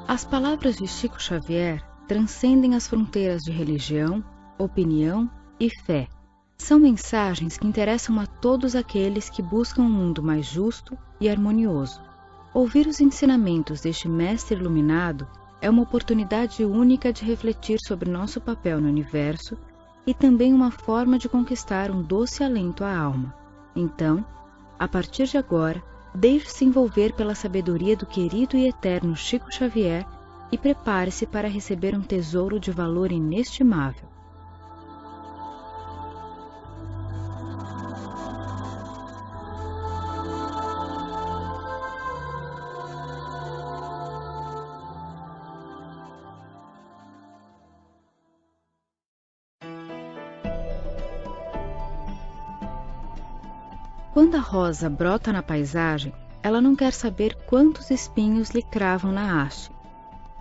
As palavras de Chico Xavier transcendem as fronteiras de religião, opinião e fé. São mensagens que interessam a todos aqueles que buscam um mundo mais justo e harmonioso. Ouvir os ensinamentos deste mestre iluminado é uma oportunidade única de refletir sobre nosso papel no universo e também uma forma de conquistar um doce alento à alma. Então, a partir de agora, deixe-se envolver pela sabedoria do querido e eterno Chico Xavier e prepare-se para receber um tesouro de valor inestimável. Quando a rosa brota na paisagem, ela não quer saber quantos espinhos lhe cravam na haste.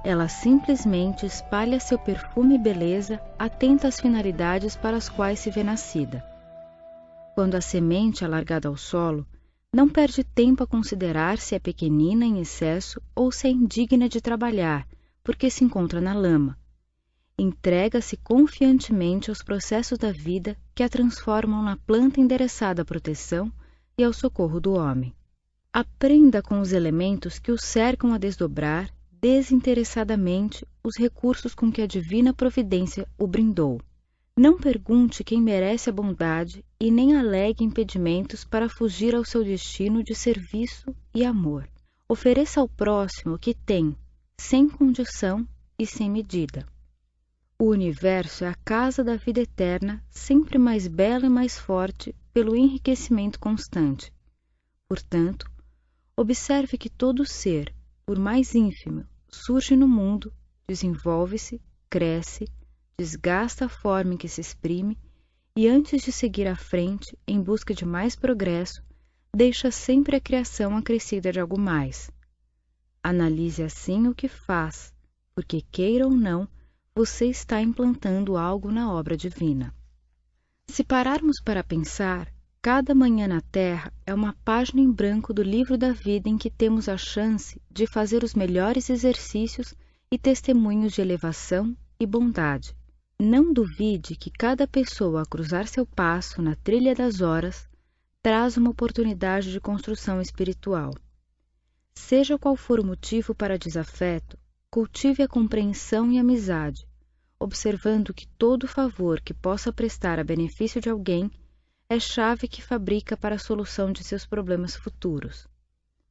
Ela simplesmente espalha seu perfume e beleza, atenta às finalidades para as quais se vê nascida. Quando a semente é largada ao solo, não perde tempo a considerar se é pequenina em excesso ou se é indigna de trabalhar, porque se encontra na lama. Entrega-se confiantemente aos processos da vida que a transformam na planta endereçada à proteção e ao socorro do homem. Aprenda com os elementos que o cercam a desdobrar desinteressadamente os recursos com que a divina providência o brindou. Não pergunte quem merece a bondade e nem alegue impedimentos para fugir ao seu destino de serviço e amor. Ofereça ao próximo o que tem, sem condição e sem medida. O universo é a casa da vida eterna, sempre mais bela e mais forte pelo enriquecimento constante. Portanto, observe que todo ser, por mais ínfimo, surge no mundo, desenvolve-se, cresce, desgasta a forma em que se exprime e, antes de seguir à frente em busca de mais progresso, deixa sempre a criação acrescida de algo mais. Analise assim o que faz, porque, queira ou não, você está implantando algo na obra divina. Se pararmos para pensar, cada manhã na Terra é uma página em branco do livro da vida em que temos a chance de fazer os melhores exercícios e testemunhos de elevação e bondade. Não duvide que cada pessoa a cruzar seu passo na trilha das horas traz uma oportunidade de construção espiritual. Seja qual for o motivo para desafeto, cultive a compreensão e amizade, observando que todo favor que possa prestar a benefício de alguém é chave que fabrica para a solução de seus problemas futuros.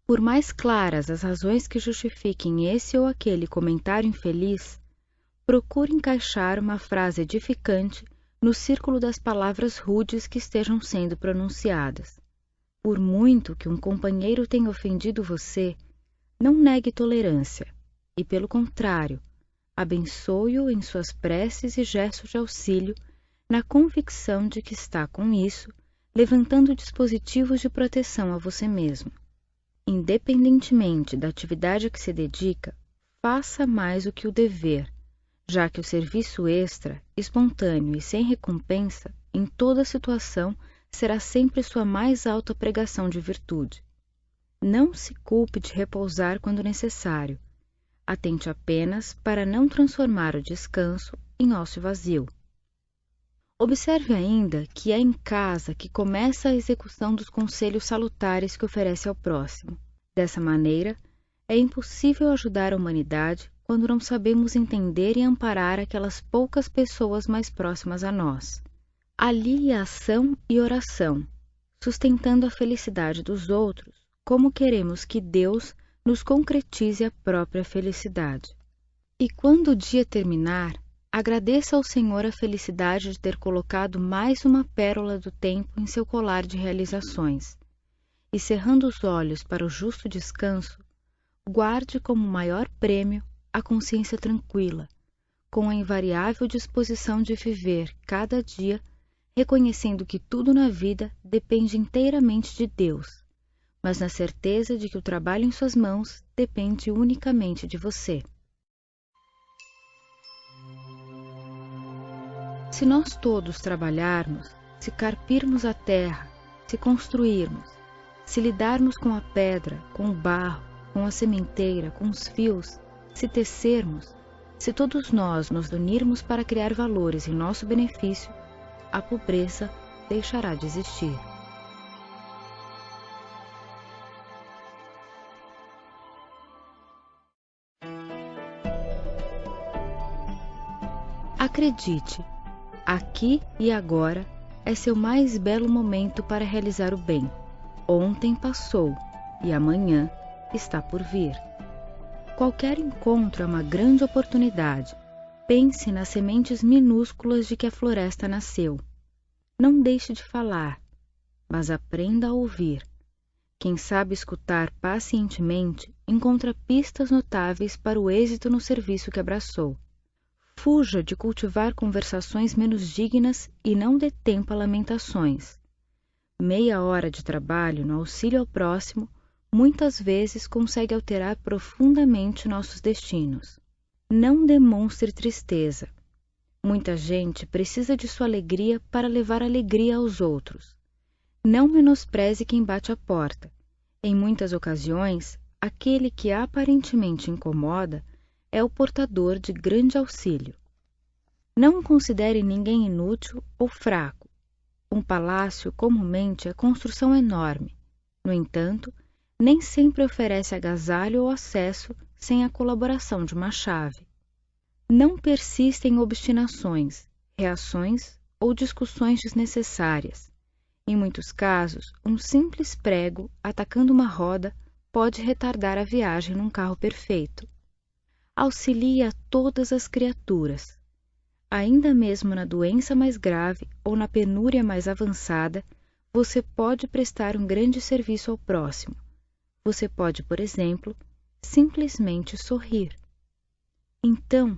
Por mais claras as razões que justifiquem esse ou aquele comentário infeliz, procure encaixar uma frase edificante no círculo das palavras rudes que estejam sendo pronunciadas. Por muito que um companheiro tenha ofendido você, não negue tolerância e, pelo contrário, abençoe-o em suas preces e gestos de auxílio, na convicção de que está, com isso, levantando dispositivos de proteção a você mesmo. Independentemente da atividade a que se dedica, faça mais do que o dever, já que o serviço extra, espontâneo e sem recompensa, em toda situação, será sempre sua mais alta pregação de virtude. Não se culpe de repousar quando necessário. Atente apenas para não transformar o descanso em ócio vazio. Observe ainda que é em casa que começa a execução dos conselhos salutares que oferece ao próximo. Dessa maneira, é impossível ajudar a humanidade quando não sabemos entender e amparar aquelas poucas pessoas mais próximas a nós. Alie ação e oração, sustentando a felicidade dos outros, como queremos que Deus nos concretize a própria felicidade. E quando o dia terminar, agradeça ao Senhor a felicidade de ter colocado mais uma pérola do tempo em seu colar de realizações. E cerrando os olhos para o justo descanso, guarde como maior prêmio a consciência tranquila, com a invariável disposição de viver cada dia, reconhecendo que tudo na vida depende inteiramente de Deus, mas na certeza de que o trabalho em suas mãos depende unicamente de você. Se nós todos trabalharmos, se carpirmos a terra, se construirmos, se lidarmos com a pedra, com o barro, com a sementeira, com os fios, Se tecermos, se todos nós nos unirmos para criar valores em nosso benefício, a pobreza deixará de existir. Acredite, aqui e agora é seu mais belo momento para realizar o bem. Ontem passou e amanhã está por vir. Qualquer encontro é uma grande oportunidade. Pense nas sementes minúsculas de que a floresta nasceu. Não deixe de falar, mas aprenda a ouvir. Quem sabe escutar pacientemente encontra pistas notáveis para o êxito no serviço que abraçou. Fuja de cultivar conversações menos dignas e não dê tempo a lamentações. Meia hora de trabalho no auxílio ao próximo muitas vezes consegue alterar profundamente nossos destinos. Não demonstre tristeza. Muita gente precisa de sua alegria para levar alegria aos outros. Não menospreze quem bate a porta. Em muitas ocasiões, aquele que aparentemente incomoda é o portador de grande auxílio. Não considere ninguém inútil ou fraco. Um palácio comumente é construção enorme. No entanto, nem sempre oferece agasalho ou acesso sem a colaboração de uma chave. Não persista em obstinações, reações ou discussões desnecessárias. Em muitos casos, um simples prego atacando uma roda pode retardar a viagem num carro perfeito. Auxilie a todas as criaturas. Ainda mesmo na doença mais grave ou na penúria mais avançada, você pode prestar um grande serviço ao próximo. Você pode, por exemplo, simplesmente sorrir. Então,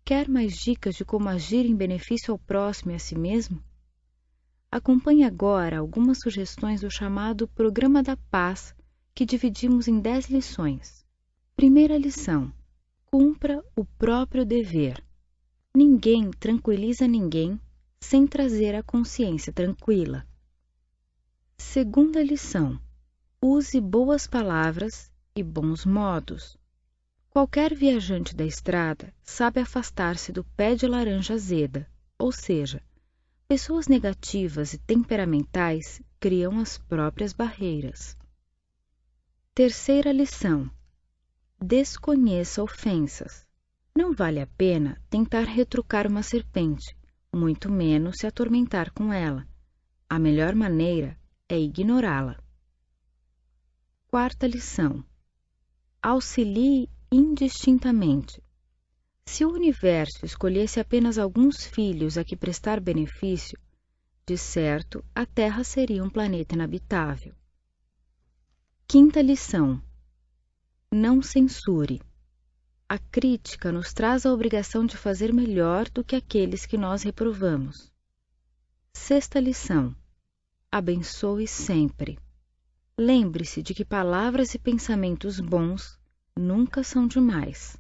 quer mais dicas de como agir em benefício ao próximo e a si mesmo? Acompanhe agora algumas sugestões do chamado Programa da Paz, que dividimos em 10 lições. Primeira lição: cumpra o próprio dever. Ninguém tranquiliza ninguém sem trazer a consciência tranquila. Segunda lição: use boas palavras e bons modos. Qualquer viajante da estrada sabe afastar-se do pé de laranja azeda, ou seja, pessoas negativas e temperamentais criam as próprias barreiras. Terceira lição: desconheça ofensas. Não vale a pena tentar retrucar uma serpente, muito menos se atormentar com ela. A melhor maneira é ignorá-la. Quarta lição: auxilie indistintamente. Se o universo escolhesse apenas alguns filhos a que prestar benefício, de certo a Terra seria um planeta inabitável. Quinta lição: não censure. A crítica nos traz a obrigação de fazer melhor do que aqueles que nós reprovamos. Sexta lição: abençoe sempre. Lembre-se de que palavras e pensamentos bons nunca são demais.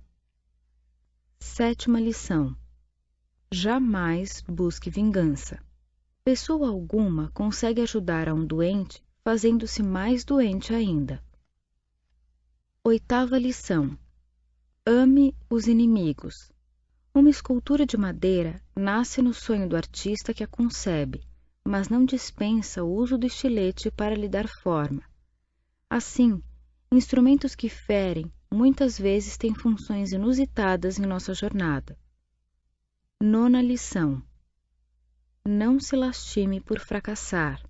Sétima lição: jamais busque vingança. Pessoa alguma consegue ajudar a um doente fazendo-se mais doente ainda. Oitava lição: ame os inimigos. Uma escultura de madeira nasce no sonho do artista que a concebe, mas não dispensa o uso do estilete para lhe dar forma. Assim, instrumentos que ferem muitas vezes têm funções inusitadas em nossa jornada. Nona lição: não se lastime por fracassar.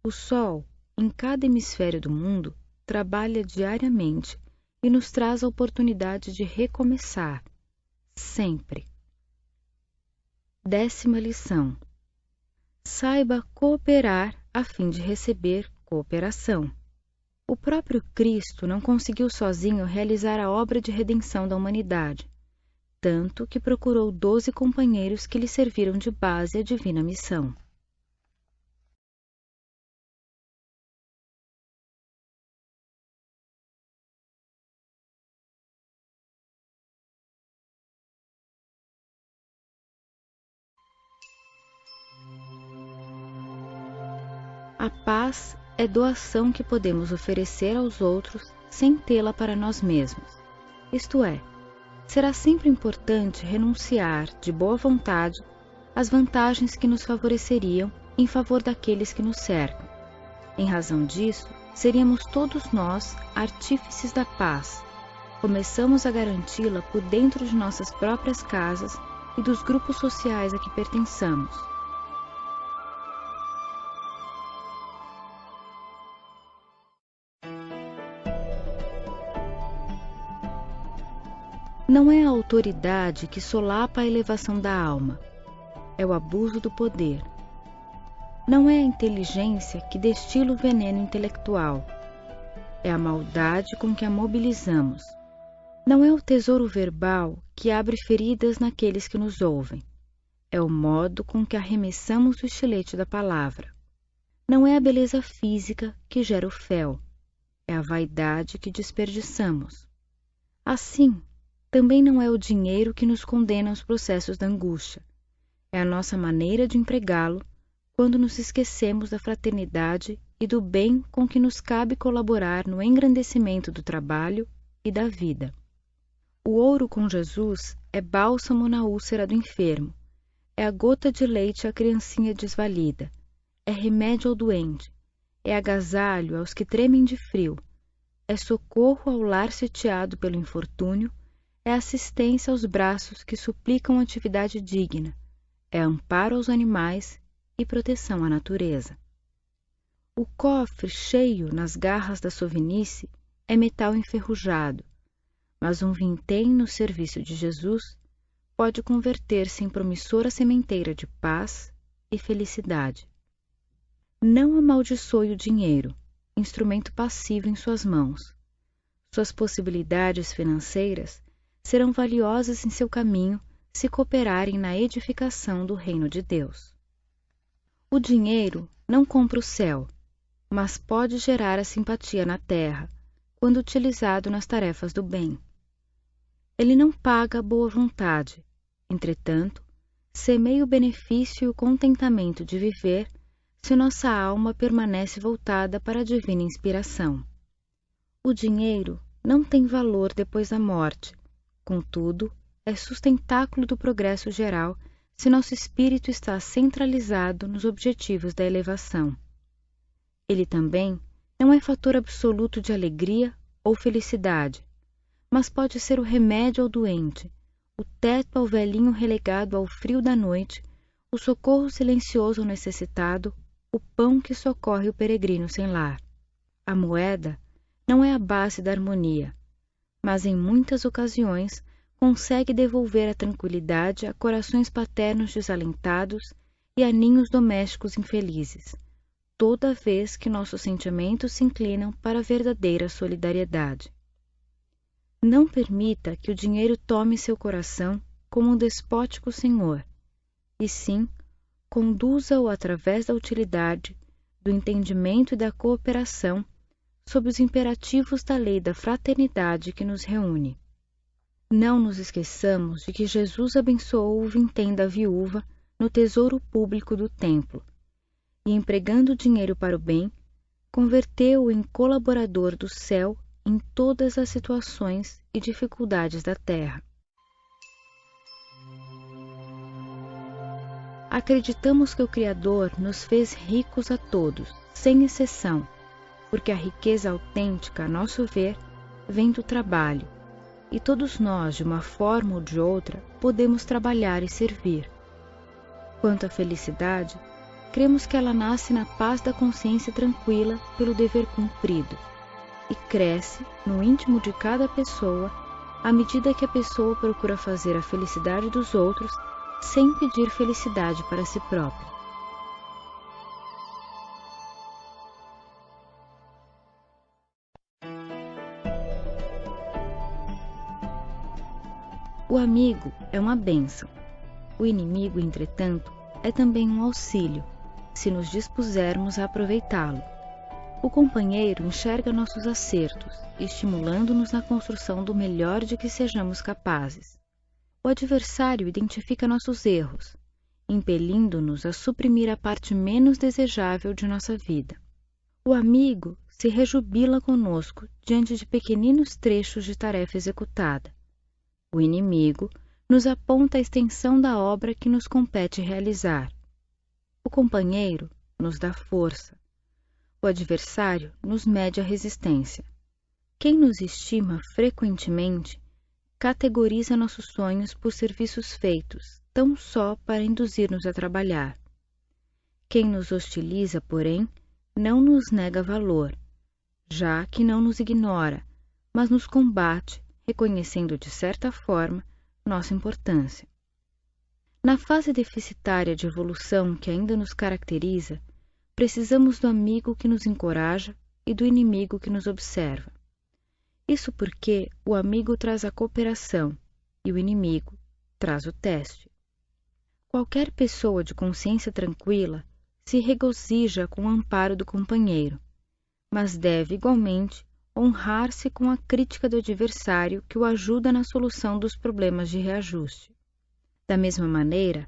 O Sol, em cada hemisfério do mundo, trabalha diariamente e nos traz a oportunidade de recomeçar, sempre. Décima lição: saiba cooperar a fim de receber cooperação. O próprio Cristo não conseguiu sozinho realizar a obra de redenção da humanidade, tanto que procurou 12 companheiros que lhe serviram de base à divina missão. A paz é doação que podemos oferecer aos outros sem tê-la para nós mesmos. Isto é, será sempre importante renunciar de boa vontade às vantagens que nos favoreceriam em favor daqueles que nos cercam. Em razão disso, seríamos todos nós artífices da paz. Começamos a garanti-la por dentro de nossas próprias casas e dos grupos sociais a que pertençamos. Não é a autoridade que solapa a elevação da alma, é o abuso do poder. Não é a inteligência que destila o veneno intelectual, é a maldade com que a mobilizamos. Não é o tesouro verbal que abre feridas naqueles que nos ouvem, é o modo com que arremessamos o estilete da palavra. Não é a beleza física que gera o fel, é a vaidade que desperdiçamos. Assim, também não é o dinheiro que nos condena aos processos da angústia, é a nossa maneira de empregá-lo quando nos esquecemos da fraternidade e do bem com que nos cabe colaborar no engrandecimento do trabalho e da vida. O ouro com Jesus é bálsamo na úlcera do enfermo, é a gota de leite à criancinha desvalida, é remédio ao doente, é agasalho aos que tremem de frio, é socorro ao lar sitiado pelo infortúnio, é assistência aos braços que suplicam atividade digna, é amparo aos animais e proteção à natureza. O cofre cheio nas garras da sovinice é metal enferrujado, mas um vintém no serviço de Jesus pode converter-se em promissora sementeira de paz e felicidade. Não amaldiçoe o dinheiro, instrumento passivo em suas mãos. Suas possibilidades financeiras serão valiosas em seu caminho se cooperarem na edificação do reino de Deus. O dinheiro não compra o céu, mas pode gerar a simpatia na terra, quando utilizado nas tarefas do bem. Ele não paga a boa vontade, entretanto, semeia o benefício e o contentamento de viver se nossa alma permanece voltada para a divina inspiração. O dinheiro não tem valor depois da morte, contudo, é sustentáculo do progresso geral se nosso espírito está centralizado nos objetivos da elevação. Ele também não é fator absoluto de alegria ou felicidade, mas pode ser o remédio ao doente, o teto ao velhinho relegado ao frio da noite, o socorro silencioso ao necessitado, o pão que socorre o peregrino sem lar. A moeda não é a base da harmonia, mas em muitas ocasiões consegue devolver a tranquilidade a corações paternos desalentados e a ninhos domésticos infelizes, toda vez que nossos sentimentos se inclinam para a verdadeira solidariedade. Não permita que o dinheiro tome seu coração como um despótico senhor, e sim, conduza-o através da utilidade, do entendimento e da cooperação, sob os imperativos da lei da fraternidade que nos reúne. Não nos esqueçamos de que Jesus abençoou o vintém da viúva no tesouro público do templo, e empregando o dinheiro para o bem, converteu-o em colaborador do céu em todas as situações e dificuldades da terra. Acreditamos que o Criador nos fez ricos a todos, sem exceção, porque a riqueza autêntica, a nosso ver, vem do trabalho, e todos nós, de uma forma ou de outra, podemos trabalhar e servir. Quanto à felicidade, cremos que ela nasce na paz da consciência tranquila pelo dever cumprido, e cresce no íntimo de cada pessoa à medida que a pessoa procura fazer a felicidade dos outros sem pedir felicidade para si própria. O amigo é uma bênção. O inimigo, entretanto, é também um auxílio, se nos dispusermos a aproveitá-lo. O companheiro enxerga nossos acertos, estimulando-nos na construção do melhor de que sejamos capazes. O adversário identifica nossos erros, impelindo-nos a suprimir a parte menos desejável de nossa vida. O amigo se rejubila conosco diante de pequeninos trechos de tarefa executada. O inimigo nos aponta a extensão da obra que nos compete realizar. O companheiro nos dá força. O adversário nos mede a resistência. Quem nos estima frequentemente categoriza nossos sonhos por serviços feitos, tão só para induzir-nos a trabalhar. Quem nos hostiliza, porém, não nos nega valor, já que não nos ignora, mas nos combate, reconhecendo de certa forma nossa importância. Na fase deficitária de evolução que ainda nos caracteriza, precisamos do amigo que nos encoraja e do inimigo que nos observa. Isso porque o amigo traz a cooperação e o inimigo traz o teste. Qualquer pessoa de consciência tranquila se regozija com o amparo do companheiro, mas deve igualmente honrar-se com a crítica do adversário que o ajuda na solução dos problemas de reajuste. Da mesma maneira,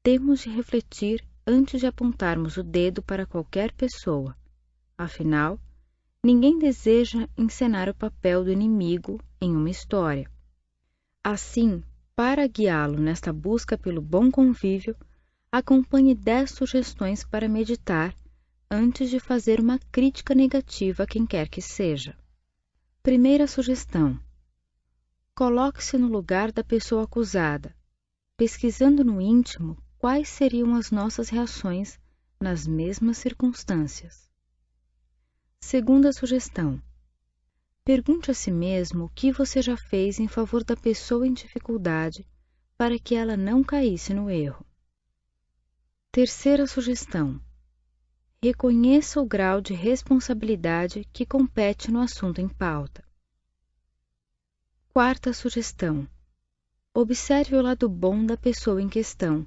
temos de refletir antes de apontarmos o dedo para qualquer pessoa. Afinal, ninguém deseja encenar o papel do inimigo em uma história. Assim, para guiá-lo nesta busca pelo bom convívio, acompanhe 10 sugestões para meditar antes de fazer uma crítica negativa a quem quer que seja. Primeira sugestão: coloque-se no lugar da pessoa acusada, pesquisando no íntimo quais seriam as nossas reações nas mesmas circunstâncias. Segunda sugestão: pergunte a si mesmo o que você já fez em favor da pessoa em dificuldade para que ela não caísse no erro. Terceira sugestão: reconheça o grau de responsabilidade que compete no assunto em pauta. Quarta sugestão: observe o lado bom da pessoa em questão,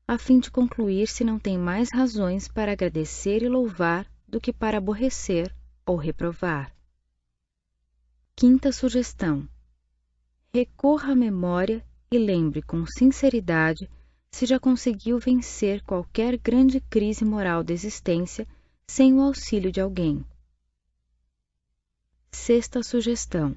a fim de concluir se não tem mais razões para agradecer e louvar do que para aborrecer ou reprovar. Quinta sugestão: recorra à memória e lembre com sinceridade se já conseguiu vencer qualquer grande crise moral da existência sem o auxílio de alguém. Sexta sugestão: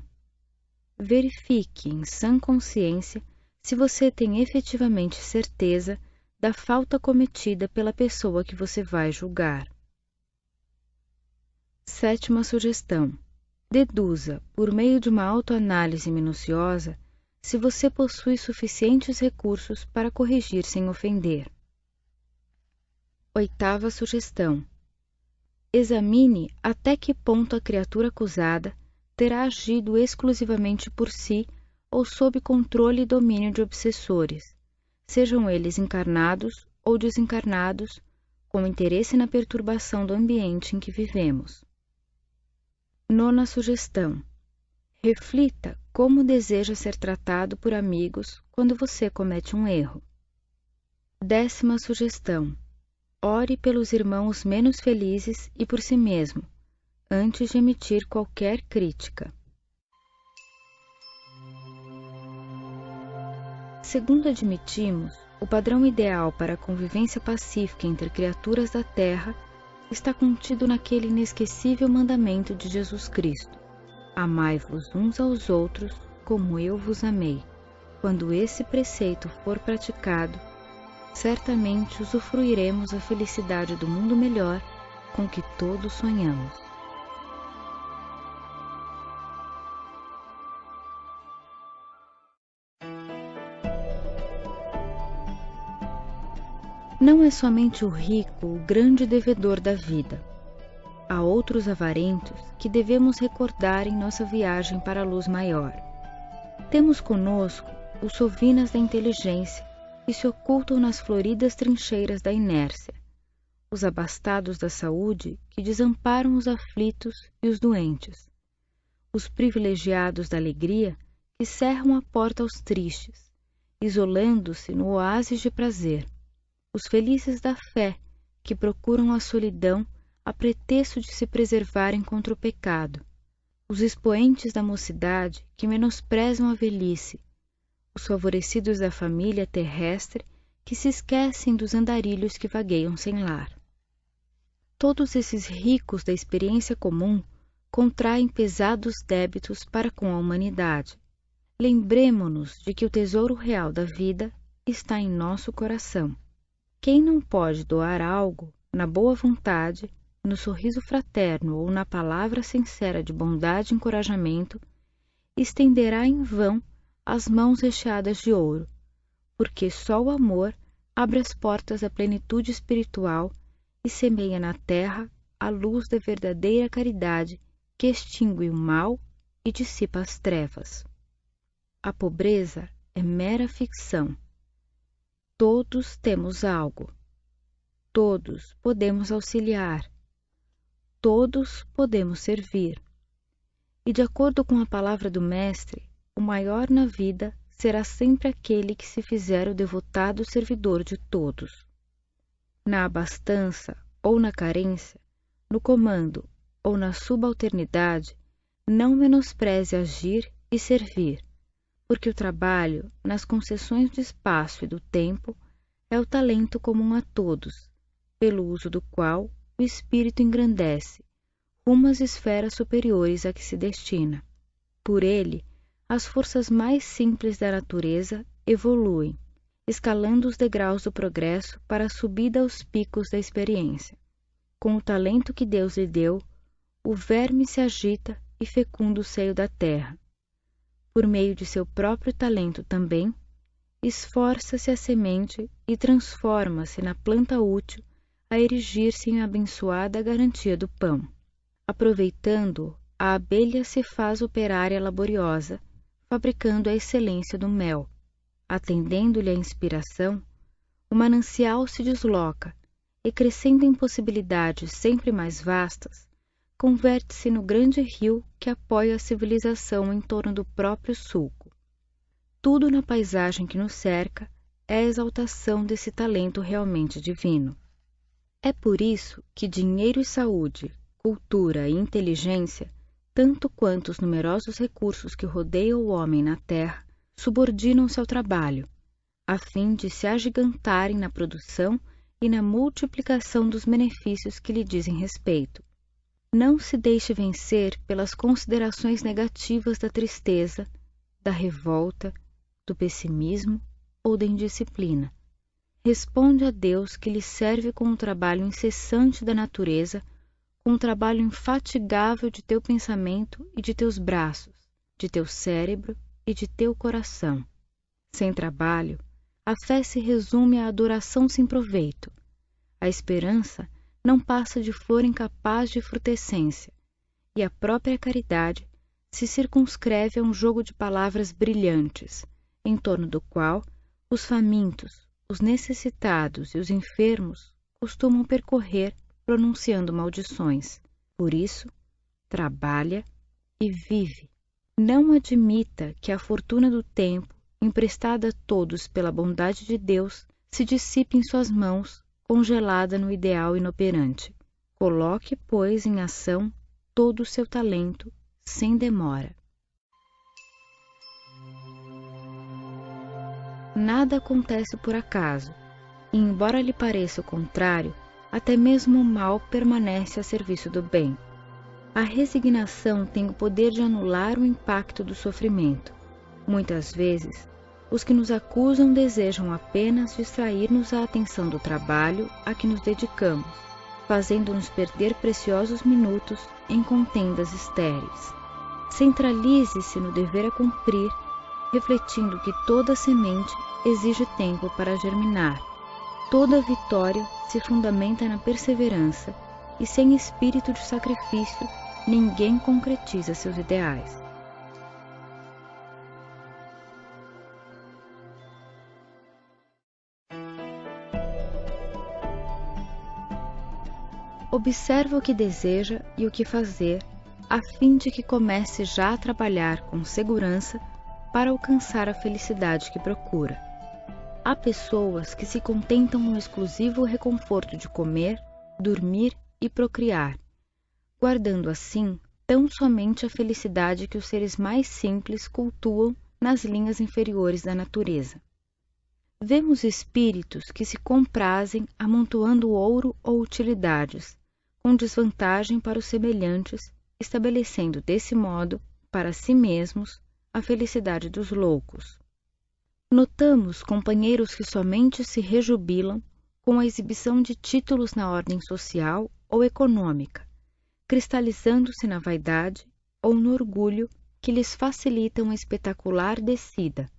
verifique em sã consciência se você tem efetivamente certeza da falta cometida pela pessoa que você vai julgar. Sétima sugestão: deduza, por meio de uma autoanálise minuciosa, se você possui suficientes recursos para corrigir sem ofender. Oitava sugestão: examine até que ponto a criatura acusada terá agido exclusivamente por si ou sob controle e domínio de obsessores, sejam eles encarnados ou desencarnados, com interesse na perturbação do ambiente em que vivemos. Nona sugestão: reflita como deseja ser tratado por amigos quando você comete um erro. 10ª sugestão: ore pelos irmãos menos felizes e por si mesmo, antes de emitir qualquer crítica. Segundo admitimos, o padrão ideal para a convivência pacífica entre criaturas da Terra está contido naquele inesquecível mandamento de Jesus Cristo: amai-vos uns aos outros como eu vos amei. Quando esse preceito for praticado, certamente usufruiremos a felicidade do mundo melhor com que todos sonhamos. Não é somente o rico o grande devedor da vida. Há outros avarentos que devemos recordar em nossa viagem para a luz maior. Temos conosco os sovinas da inteligência que se ocultam nas floridas trincheiras da inércia, os abastados da saúde que desamparam os aflitos e os doentes, os privilegiados da alegria que cerram a porta aos tristes, isolando-se no oásis de prazer, os felizes da fé que procuram a solidão a pretexto de se preservarem contra o pecado, os expoentes da mocidade que menosprezam a velhice, os favorecidos da família terrestre que se esquecem dos andarilhos que vagueiam sem lar. Todos esses ricos da experiência comum contraem pesados débitos para com a humanidade. lembremo-nos de que o tesouro real da vida está em nosso coração. Quem não pode doar algo na boa vontade, no sorriso fraterno ou na palavra sincera de bondade e encorajamento, estenderá em vão as mãos recheadas de ouro, porque só o amor abre as portas da plenitude espiritual e semeia na terra a luz da verdadeira caridade que extingue o mal e dissipa as trevas. A pobreza é mera ficção. Todos temos algo. Todos podemos auxiliar. Todos podemos servir. E de acordo com a palavra do Mestre, o maior na vida será sempre aquele que se fizer o devotado servidor de todos. Na abastança ou na carência, no comando ou na subalternidade, não menospreze agir e servir, porque o trabalho, nas concessões do espaço e do tempo, é o talento comum a todos, pelo uso do qual o espírito engrandece, rumo às esferas superiores a que se destina. Por ele, as forças mais simples da natureza evoluem, escalando os degraus do progresso para a subida aos picos da experiência. Com o talento que Deus lhe deu, o verme se agita e fecunda o seio da terra. Por meio de seu próprio talento também, esforça-se a semente e transforma-se na planta útil a erigir-se em abençoada garantia do pão. Aproveitando-o, a abelha se faz operária laboriosa, fabricando a excelência do mel. Atendendo-lhe a inspiração, o manancial se desloca e, crescendo em possibilidades sempre mais vastas, converte-se no grande rio que apoia a civilização em torno do próprio sulco. Tudo na paisagem que nos cerca é a exaltação desse talento realmente divino. É por isso que dinheiro e saúde, cultura e inteligência, tanto quanto os numerosos recursos que rodeiam o homem na terra, subordinam-se ao trabalho, a fim de se agigantarem na produção e na multiplicação dos benefícios que lhe dizem respeito. Não se deixe vencer pelas considerações negativas da tristeza, da revolta, do pessimismo ou da indisciplina. Responde a Deus que lhe serve com o trabalho incessante da natureza, com o trabalho infatigável de teu pensamento e de teus braços, de teu cérebro e de teu coração. Sem trabalho, a fé se resume à adoração sem proveito. A esperança não passa de flor incapaz de frutescência, e a própria caridade se circunscreve a um jogo de palavras brilhantes, em torno do qual os famintos, os necessitados e os enfermos costumam percorrer pronunciando maldições. Por isso, trabalha e vive. Não admita que a fortuna do tempo, emprestada a todos pela bondade de Deus, se dissipe em suas mãos, congelada no ideal inoperante. Coloque, pois, em ação todo o seu talento, sem demora. Nada acontece por acaso, e embora lhe pareça o contrário, até mesmo o mal permanece a serviço do bem. A resignação tem o poder de anular o impacto do sofrimento. Muitas vezes, os que nos acusam desejam apenas distrair-nos a atenção do trabalho a que nos dedicamos, fazendo-nos perder preciosos minutos em contendas estéreis. Centralize-se no dever a cumprir, refletindo que toda semente exige tempo para germinar. Toda vitória se fundamenta na perseverança, e sem espírito de sacrifício, ninguém concretiza seus ideais. Observa o que deseja e o que fazer, a fim de que comece já a trabalhar com segurança para alcançar a felicidade que procura. Há pessoas que se contentam no exclusivo reconforto de comer, dormir e procriar, guardando assim tão somente a felicidade que os seres mais simples cultuam nas linhas inferiores da natureza. Vemos espíritos que se comprazem amontoando ouro ou utilidades, com desvantagem para os semelhantes, estabelecendo desse modo, para si mesmos, a felicidade dos loucos. Notamos companheiros que somente se rejubilam com a exibição de títulos na ordem social ou econômica, cristalizando-se na vaidade ou no orgulho que lhes facilita uma espetacular descida,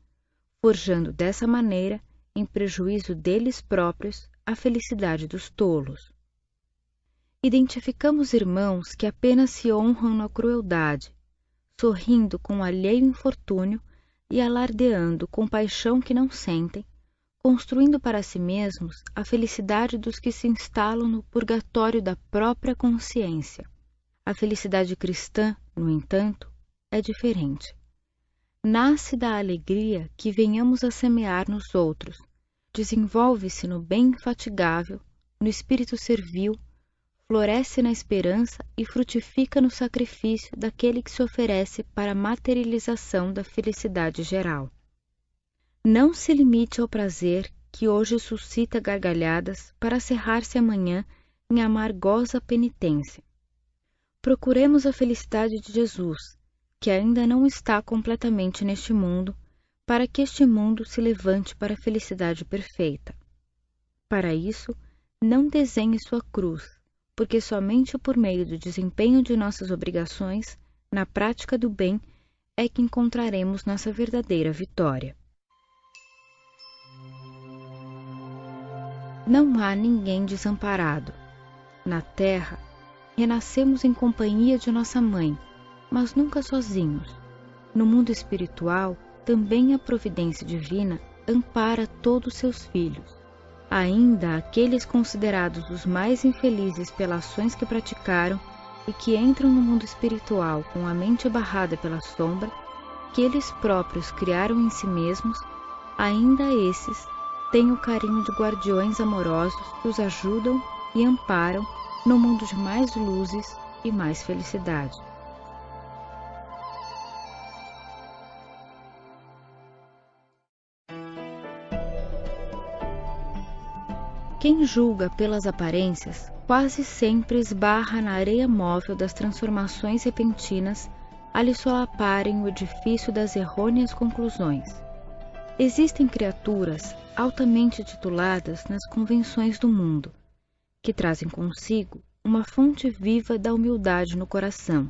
forjando dessa maneira, em prejuízo deles próprios, a felicidade dos tolos. Identificamos irmãos que apenas se honram na crueldade, sorrindo com o alheio infortúnio e alardeando com paixão que não sentem, construindo para si mesmos a felicidade dos que se instalam no purgatório da própria consciência. A felicidade cristã, no entanto, é diferente. Nasce da alegria que venhamos a semear nos outros, desenvolve-se no bem infatigável, no espírito servil, floresce na esperança e frutifica no sacrifício daquele que se oferece para a materialização da felicidade geral. Não se limite ao prazer que hoje suscita gargalhadas para cerrar-se amanhã em amargosa penitência. Procuremos a felicidade de Jesus, que ainda não está completamente neste mundo, para que este mundo se levante para a felicidade perfeita. Para isso, não desenhe sua cruz, porque somente por meio do desempenho de nossas obrigações, na prática do bem, é que encontraremos nossa verdadeira vitória. Não há ninguém desamparado. Na terra, renascemos em companhia de nossa mãe, mas nunca sozinhos. No mundo espiritual, também a providência divina ampara todos seus filhos. Ainda aqueles considerados os mais infelizes pelas ações que praticaram e que entram no mundo espiritual com a mente barrada pela sombra, que eles próprios criaram em si mesmos, ainda esses têm o carinho de guardiões amorosos que os ajudam e amparam no mundo de mais luzes e mais felicidade. Quem julga pelas aparências quase sempre esbarra na areia móvel das transformações repentinas a lhe solaparem o edifício das errôneas conclusões. Existem criaturas altamente tituladas nas convenções do mundo, que trazem consigo uma fonte viva da humildade no coração,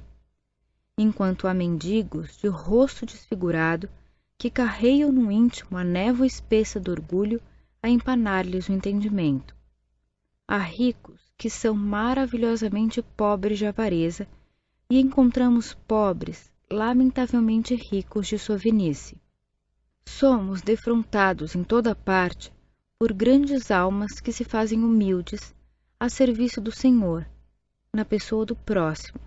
enquanto há mendigos de rosto desfigurado que carreiam no íntimo a névoa espessa do orgulho a empanar-lhes o entendimento. Há ricos que são maravilhosamente pobres de avareza e encontramos pobres lamentavelmente ricos de sovinice. Somos defrontados em toda parte por grandes almas que se fazem humildes a serviço do Senhor, na pessoa do próximo,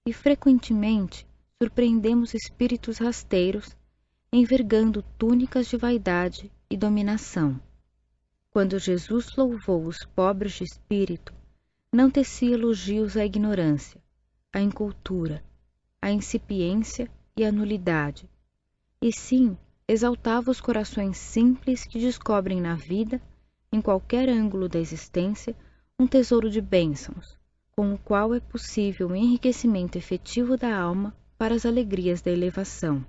e frequentemente surpreendemos espíritos rasteiros envergando túnicas de vaidade e dominação. Quando Jesus louvou os pobres de espírito, não tecia elogios à ignorância, à incultura, à incipiência e à nulidade, e sim exaltava os corações simples que descobrem na vida, em qualquer ângulo da existência, um tesouro de bênçãos, com o qual é possível o enriquecimento efetivo da alma para as alegrias da elevação.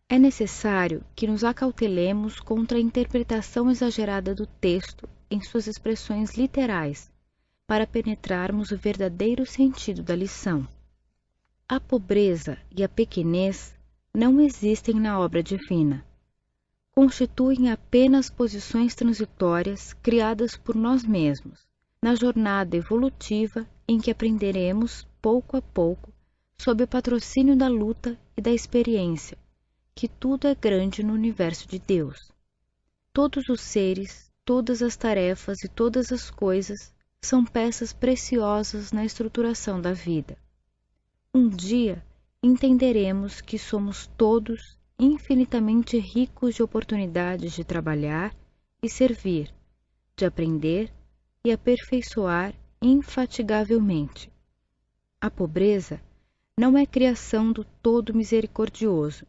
É necessário que nos acautelemos contra a interpretação exagerada do texto em suas expressões literais, para penetrarmos o verdadeiro sentido da lição. A pobreza e a pequenez não existem na obra divina. Constituem apenas posições transitórias criadas por nós mesmos, na jornada evolutiva em que aprenderemos, pouco a pouco, sob o patrocínio da luta e da experiência, que tudo é grande no universo de Deus. Todos os seres, todas as tarefas e todas as coisas são peças preciosas na estruturação da vida. Um dia entenderemos que somos todos infinitamente ricos de oportunidades de trabalhar e servir, de aprender e aperfeiçoar infatigavelmente. A pobreza não é criação do Todo Misericordioso.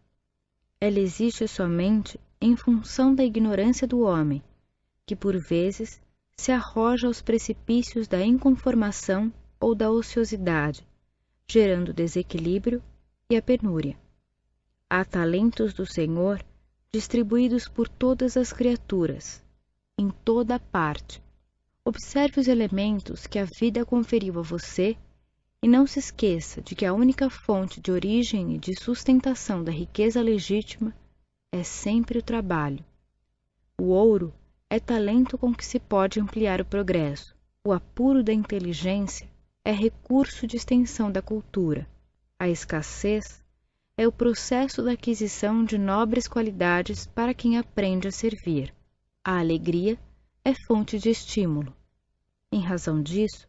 Ela existe somente em função da ignorância do homem, que por vezes se arroja aos precipícios da inconformação ou da ociosidade, gerando desequilíbrio e a penúria. Há talentos do Senhor distribuídos por todas as criaturas, em toda parte. Observe os elementos que a vida conferiu a você e não se esqueça de que a única fonte de origem e de sustentação da riqueza legítima é sempre o trabalho. O ouro é talento com que se pode ampliar o progresso. O apuro da inteligência é recurso de extensão da cultura. A escassez é o processo da aquisição de nobres qualidades para quem aprende a servir. A alegria é fonte de estímulo. Em razão disso,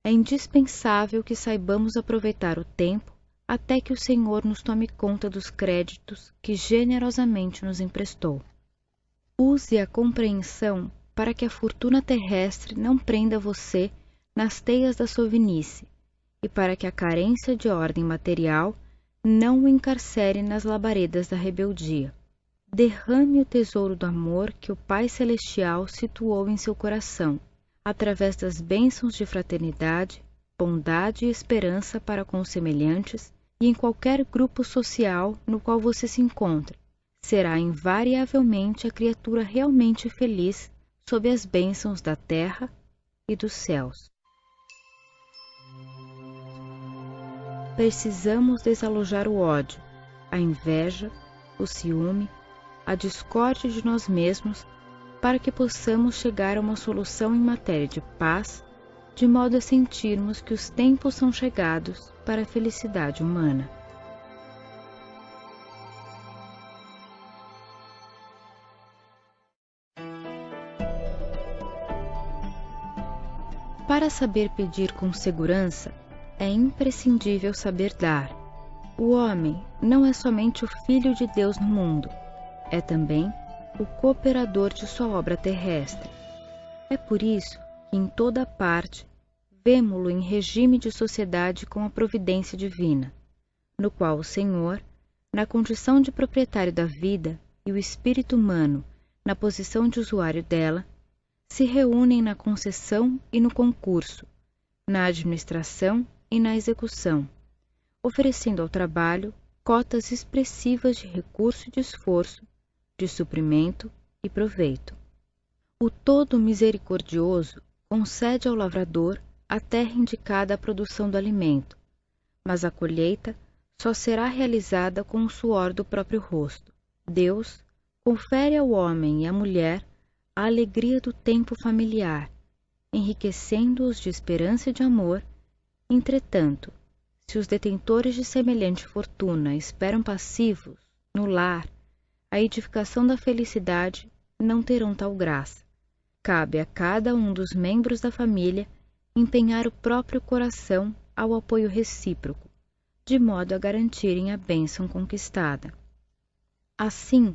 é indispensável que saibamos aproveitar o tempo até que o Senhor nos tome conta dos créditos que generosamente nos emprestou. Use a compreensão para que a fortuna terrestre não prenda você nas teias da sovinice e para que a carência de ordem material não o encarcere nas labaredas da rebeldia. Derrame o tesouro do amor que o Pai Celestial situou em seu coração, através das bênçãos de fraternidade, bondade e esperança para com os semelhantes e em qualquer grupo social no qual você se encontre. Será invariavelmente a criatura realmente feliz sob as bênçãos da terra e dos céus. Precisamos desalojar o ódio, a inveja, o ciúme, a discórdia de nós mesmos, para que possamos chegar a uma solução em matéria de paz, de modo a sentirmos que os tempos são chegados para a felicidade humana. Para saber pedir com segurança, é imprescindível saber dar. O homem não é somente o Filho de Deus no mundo, é também o cooperador de sua obra terrestre. É por isso que em toda parte vemo-lo em regime de sociedade com a providência divina, no qual o Senhor, na condição de proprietário da vida, e o espírito humano, na posição de usuário dela, se reúnem na concessão e no concurso, na administração e na execução, oferecendo ao trabalho cotas expressivas de recurso e de esforço, de suprimento e proveito. O Todo Misericordioso concede ao lavrador a terra indicada à produção do alimento, mas a colheita só será realizada com o suor do próprio rosto. Deus confere ao homem e à mulher a alegria do tempo familiar, enriquecendo-os de esperança e de amor. Entretanto, se os detentores de semelhante fortuna esperam passivos, no lar, a edificação da felicidade, não terão tal graça. Cabe a cada um dos membros da família empenhar o próprio coração ao apoio recíproco, de modo a garantirem a bênção conquistada. Assim,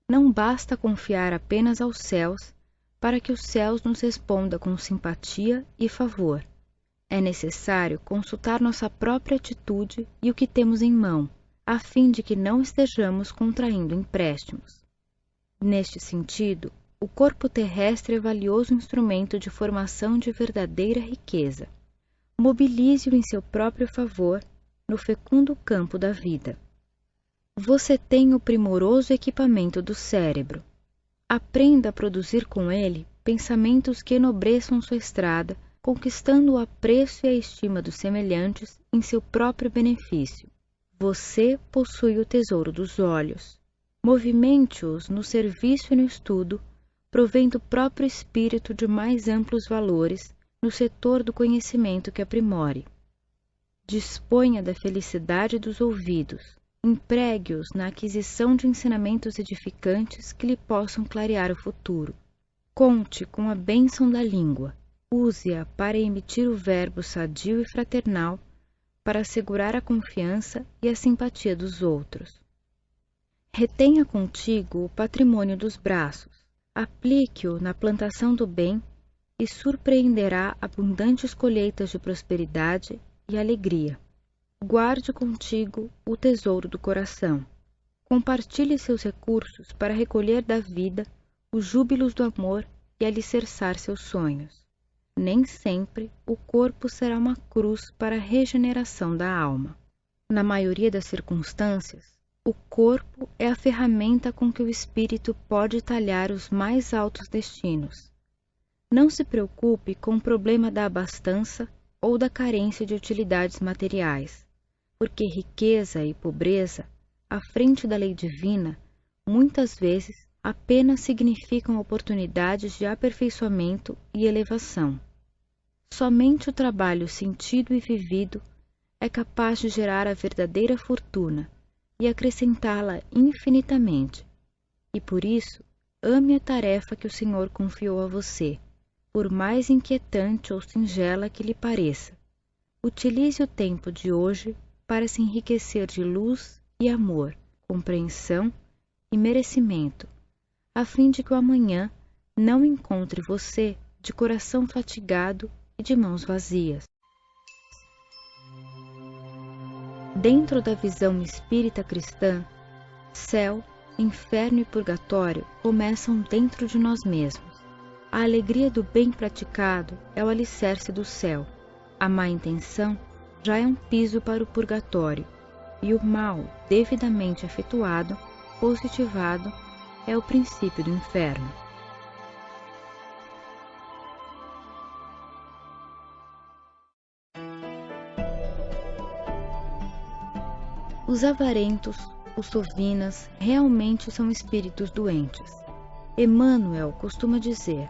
não basta confiar apenas aos céus para que os céus nos respondam com simpatia e favor. É necessário consultar nossa própria atitude e o que temos em mão, a fim de que não estejamos contraindo empréstimos. Neste sentido, o corpo terrestre é valioso instrumento de formação de verdadeira riqueza. Mobilize-o em seu próprio favor, no fecundo campo da vida. Você tem o primoroso equipamento do cérebro. Aprenda a produzir com ele pensamentos que enobreçam sua estrada, conquistando o apreço e a estima dos semelhantes em seu próprio benefício. Você possui o tesouro dos olhos. Movimente-os no serviço e no estudo, provendo o próprio espírito de mais amplos valores no setor do conhecimento que aprimore. Disponha da felicidade dos ouvidos. Empregue-os na aquisição de ensinamentos edificantes que lhe possam clarear o futuro. Conte com a bênção da língua. Use-a para emitir o verbo sadio e fraternal, para assegurar a confiança e a simpatia dos outros. Retenha contigo o patrimônio dos braços. Aplique-o na plantação do bem e surpreenderá abundantes colheitas de prosperidade e alegria. Guarde contigo o tesouro do coração. Compartilhe seus recursos para recolher da vida os júbilos do amor e alicerçar seus sonhos. Nem sempre o corpo será uma cruz para a regeneração da alma. Na maioria das circunstâncias, O corpo é a ferramenta com que o espírito pode talhar os mais altos destinos. Não se preocupe com o problema da abastança ou da carência de utilidades materiais, porque riqueza e pobreza, à frente da lei divina, muitas vezes apenas significam oportunidades de aperfeiçoamento e elevação. Somente o trabalho sentido e vivido é capaz de gerar a verdadeira fortuna e acrescentá-la infinitamente. E por isso, ame a tarefa que o Senhor confiou a você, por mais inquietante ou singela que lhe pareça. Utilize o tempo de hoje para se enriquecer de luz e amor, compreensão e merecimento, a fim de que o amanhã não encontre você de coração fatigado e de mãos vazias. Dentro da visão espírita cristã, céu, inferno e purgatório começam dentro de nós mesmos. A alegria do bem praticado é o alicerce do céu. A má intenção já é um piso para o purgatório, e o mal devidamente efetuado, positivado, é o princípio do inferno. Os avarentos, os sovinas, realmente são espíritos doentes. Emmanuel costuma dizer: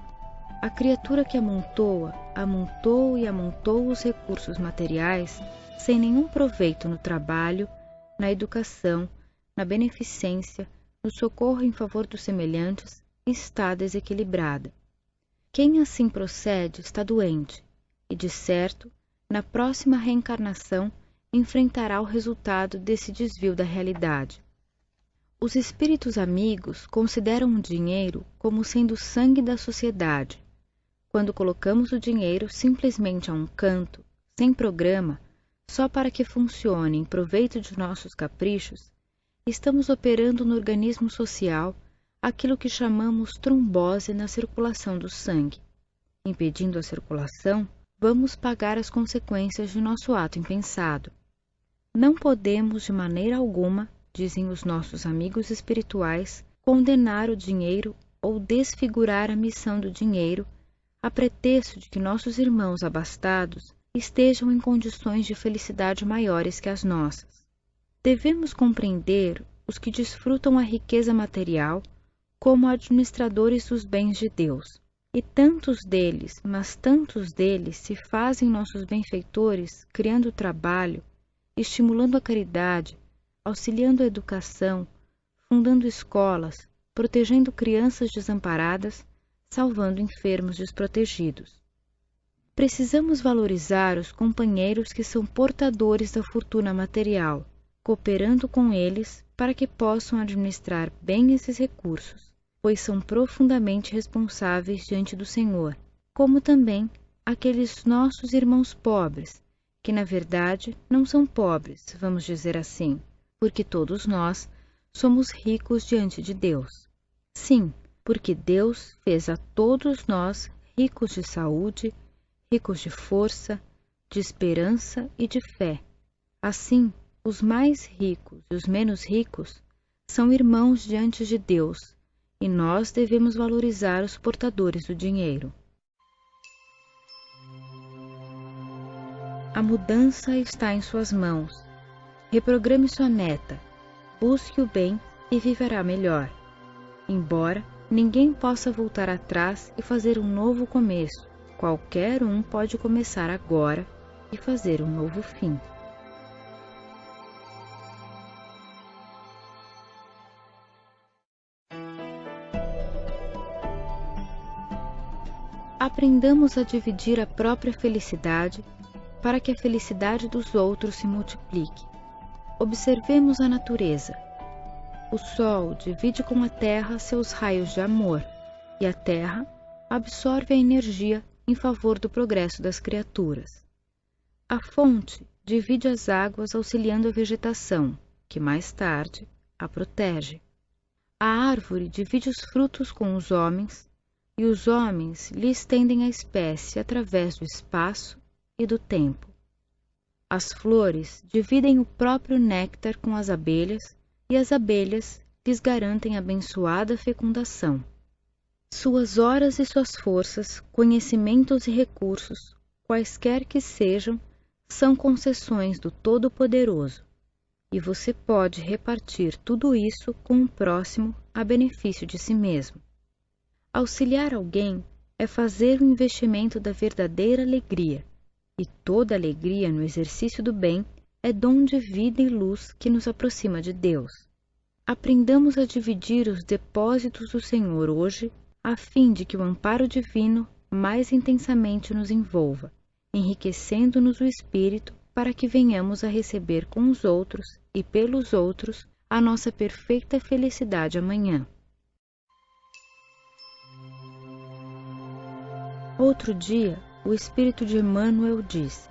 a criatura que amontoa e amontoa os recursos materiais sem nenhum proveito no trabalho, na educação, na beneficência, no socorro em favor dos semelhantes, está desequilibrada. Quem assim procede está doente, e de certo, na próxima reencarnação, enfrentará o resultado desse desvio da realidade. Os espíritos amigos consideram o dinheiro como sendo o sangue da sociedade. Quando colocamos o dinheiro simplesmente a um canto, sem programa, só para que funcione em proveito de nossos caprichos, estamos operando no organismo social aquilo que chamamos trombose na circulação do sangue. Impedindo a circulação, vamos pagar as consequências de nosso ato impensado. Não podemos, de maneira alguma, dizem os nossos amigos espirituais, condenar o dinheiro ou desfigurar a missão do dinheiro, a pretexto de que nossos irmãos abastados estejam em condições de felicidade maiores que as nossas. Devemos compreender os que desfrutam a riqueza material como administradores dos bens de Deus. E tantos deles, mas tantos deles se fazem nossos benfeitores, criando trabalho, estimulando a caridade, auxiliando a educação, fundando escolas, protegendo crianças desamparadas, salvando enfermos desprotegidos. Precisamos valorizar os companheiros que são portadores da fortuna material, cooperando com eles para que possam administrar bem esses recursos, pois são profundamente responsáveis diante do Senhor, como também aqueles nossos irmãos pobres, que na verdade não são pobres, vamos dizer assim, porque todos nós somos ricos diante de Deus. Sim, porque Deus fez a todos nós ricos de saúde, ricos de força, de esperança e de fé. Assim, os mais ricos e os menos ricos são irmãos diante de Deus, e nós devemos valorizar os portadores do dinheiro. A mudança está em suas mãos. Reprograme sua meta, busque o bem e viverá melhor. Embora ninguém possa voltar atrás e fazer um novo começo, qualquer um pode começar agora e fazer um novo fim. Aprendamos a dividir a própria felicidade para que a felicidade dos outros se multiplique. Observemos a natureza. O Sol divide com a Terra seus raios de amor, e a Terra absorve a energia em favor do progresso das criaturas. A fonte divide as águas auxiliando a vegetação, que mais tarde a protege. A árvore divide os frutos com os homens, e os homens lhe estendem a espécie através do espaço e do tempo. As flores dividem o próprio néctar com as abelhas e as abelhas lhes garantem abençoada fecundação. Suas horas e suas forças, conhecimentos e recursos, quaisquer que sejam, são concessões do Todo-Poderoso, e você pode repartir tudo isso com o próximo a benefício de si mesmo. Auxiliar alguém é fazer o investimento da verdadeira alegria, e toda alegria no exercício do bem é dom de vida e luz que nos aproxima de Deus. Aprendamos a dividir os depósitos do Senhor hoje, a fim de que o amparo divino mais intensamente nos envolva, enriquecendo-nos o espírito para que venhamos a receber com os outros e pelos outros a nossa perfeita felicidade amanhã. Outro dia, o espírito de Emmanuel disse: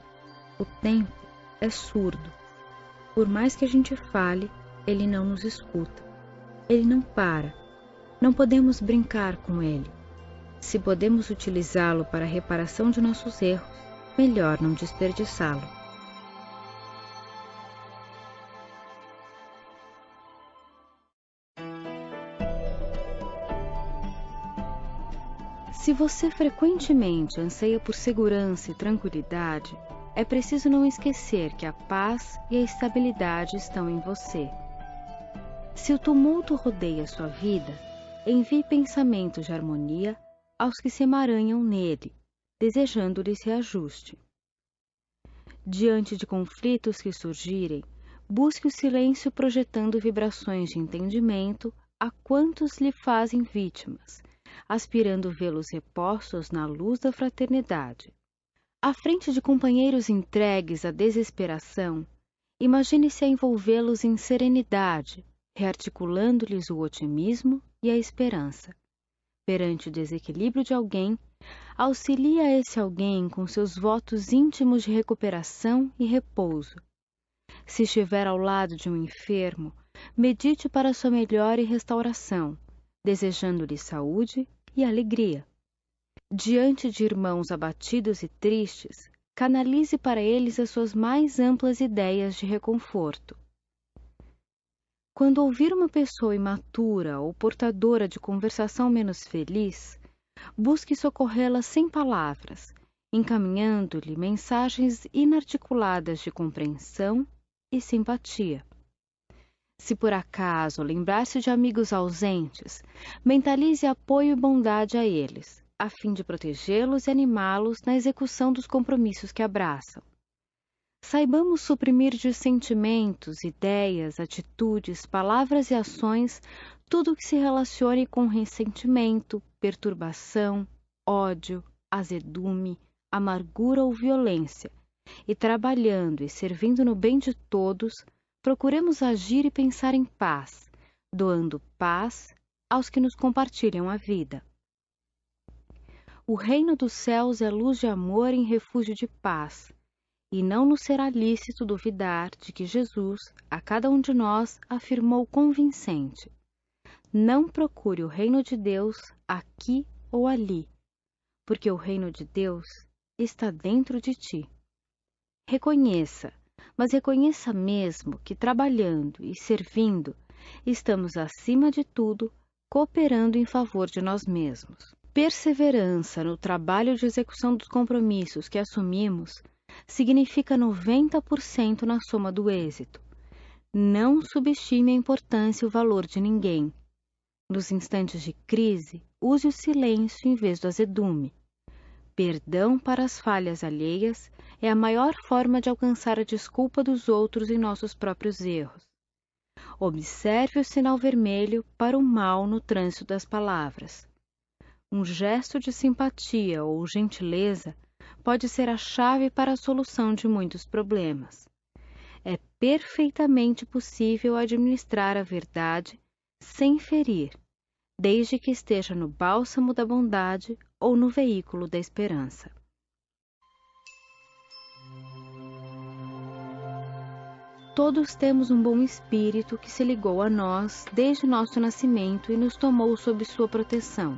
o tempo é surdo. Por mais que a gente fale, ele não nos escuta. Ele não para. Não podemos brincar com ele. Se podemos utilizá-lo para a reparação de nossos erros, melhor não desperdiçá-lo. Se você frequentemente anseia por segurança e tranquilidade, é preciso não esquecer que a paz e a estabilidade estão em você. Se o tumulto rodeia sua vida, envie pensamentos de harmonia aos que se emaranham nele, desejando-lhes reajuste. Diante de conflitos que surgirem, busque o silêncio projetando vibrações de entendimento a quantos lhe fazem vítimas, aspirando vê-los repostos na luz da fraternidade. À frente de companheiros entregues à desesperação, imagine-se a envolvê-los em serenidade, rearticulando-lhes o otimismo e a esperança. Perante o desequilíbrio de alguém, auxilie a esse alguém com seus votos íntimos de recuperação e repouso. Se estiver ao lado de um enfermo, medite para sua melhora e restauração, desejando-lhe saúde e alegria. Diante de irmãos abatidos e tristes, canalize para eles as suas mais amplas ideias de reconforto. Quando ouvir uma pessoa imatura ou portadora de conversação menos feliz, busque socorrê-la sem palavras, encaminhando-lhe mensagens inarticuladas de compreensão e simpatia. Se por acaso lembrar-se de amigos ausentes, mentalize apoio e bondade a eles, a fim de protegê-los e animá-los na execução dos compromissos que abraçam. Saibamos suprimir de sentimentos, ideias, atitudes, palavras e ações tudo o que se relacione com ressentimento, perturbação, ódio, azedume, amargura ou violência, e trabalhando e servindo no bem de todos, procuremos agir e pensar em paz, doando paz aos que nos compartilham a vida. O reino dos céus é luz de amor em refúgio de paz, e não nos será lícito duvidar de que Jesus, a cada um de nós, afirmou convincente: não procure o reino de Deus aqui ou ali, porque o reino de Deus está dentro de ti. Reconheça, mas reconheça mesmo que trabalhando e servindo, estamos acima de tudo cooperando em favor de nós mesmos. Perseverança no trabalho de execução dos compromissos que assumimos significa 90% na soma do êxito. Não subestime a importância e o valor de ninguém. Nos instantes de crise, use o silêncio em vez do azedume. Perdão para as falhas alheias é a maior forma de alcançar a desculpa dos outros em nossos próprios erros. Observe o sinal vermelho para o mal no trânsito das palavras. Um gesto de simpatia ou gentileza pode ser a chave para a solução de muitos problemas. É perfeitamente possível administrar a verdade sem ferir, desde que esteja no bálsamo da bondade ou no veículo da esperança. Todos temos um bom espírito que se ligou a nós desde nosso nascimento e nos tomou sob sua proteção.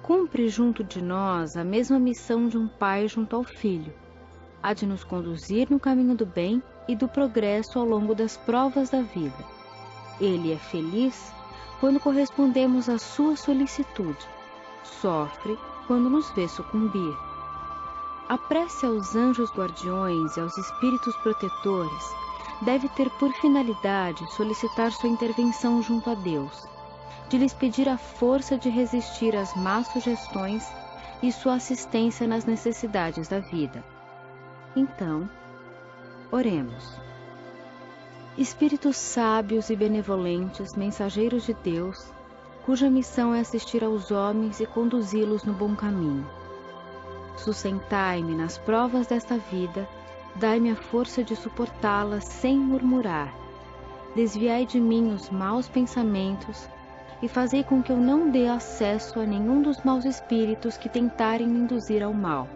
Cumpre junto de nós a mesma missão de um pai junto ao filho, a de nos conduzir no caminho do bem e do progresso ao longo das provas da vida. Ele é feliz quando correspondemos à sua solicitude, sofre quando nos vê sucumbir. A prece aos anjos guardiões e aos espíritos protetores deve ter por finalidade solicitar sua intervenção junto a Deus, de lhes pedir a força de resistir às más sugestões e sua assistência nas necessidades da vida. Então, oremos. Espíritos sábios e benevolentes, mensageiros de Deus, cuja missão é assistir aos homens e conduzi-los no bom caminho. Sustentai-me nas provas desta vida, dai-me a força de suportá-las sem murmurar. Desviai de mim os maus pensamentos e fazei com que eu não dê acesso a nenhum dos maus espíritos que tentarem me induzir ao mal.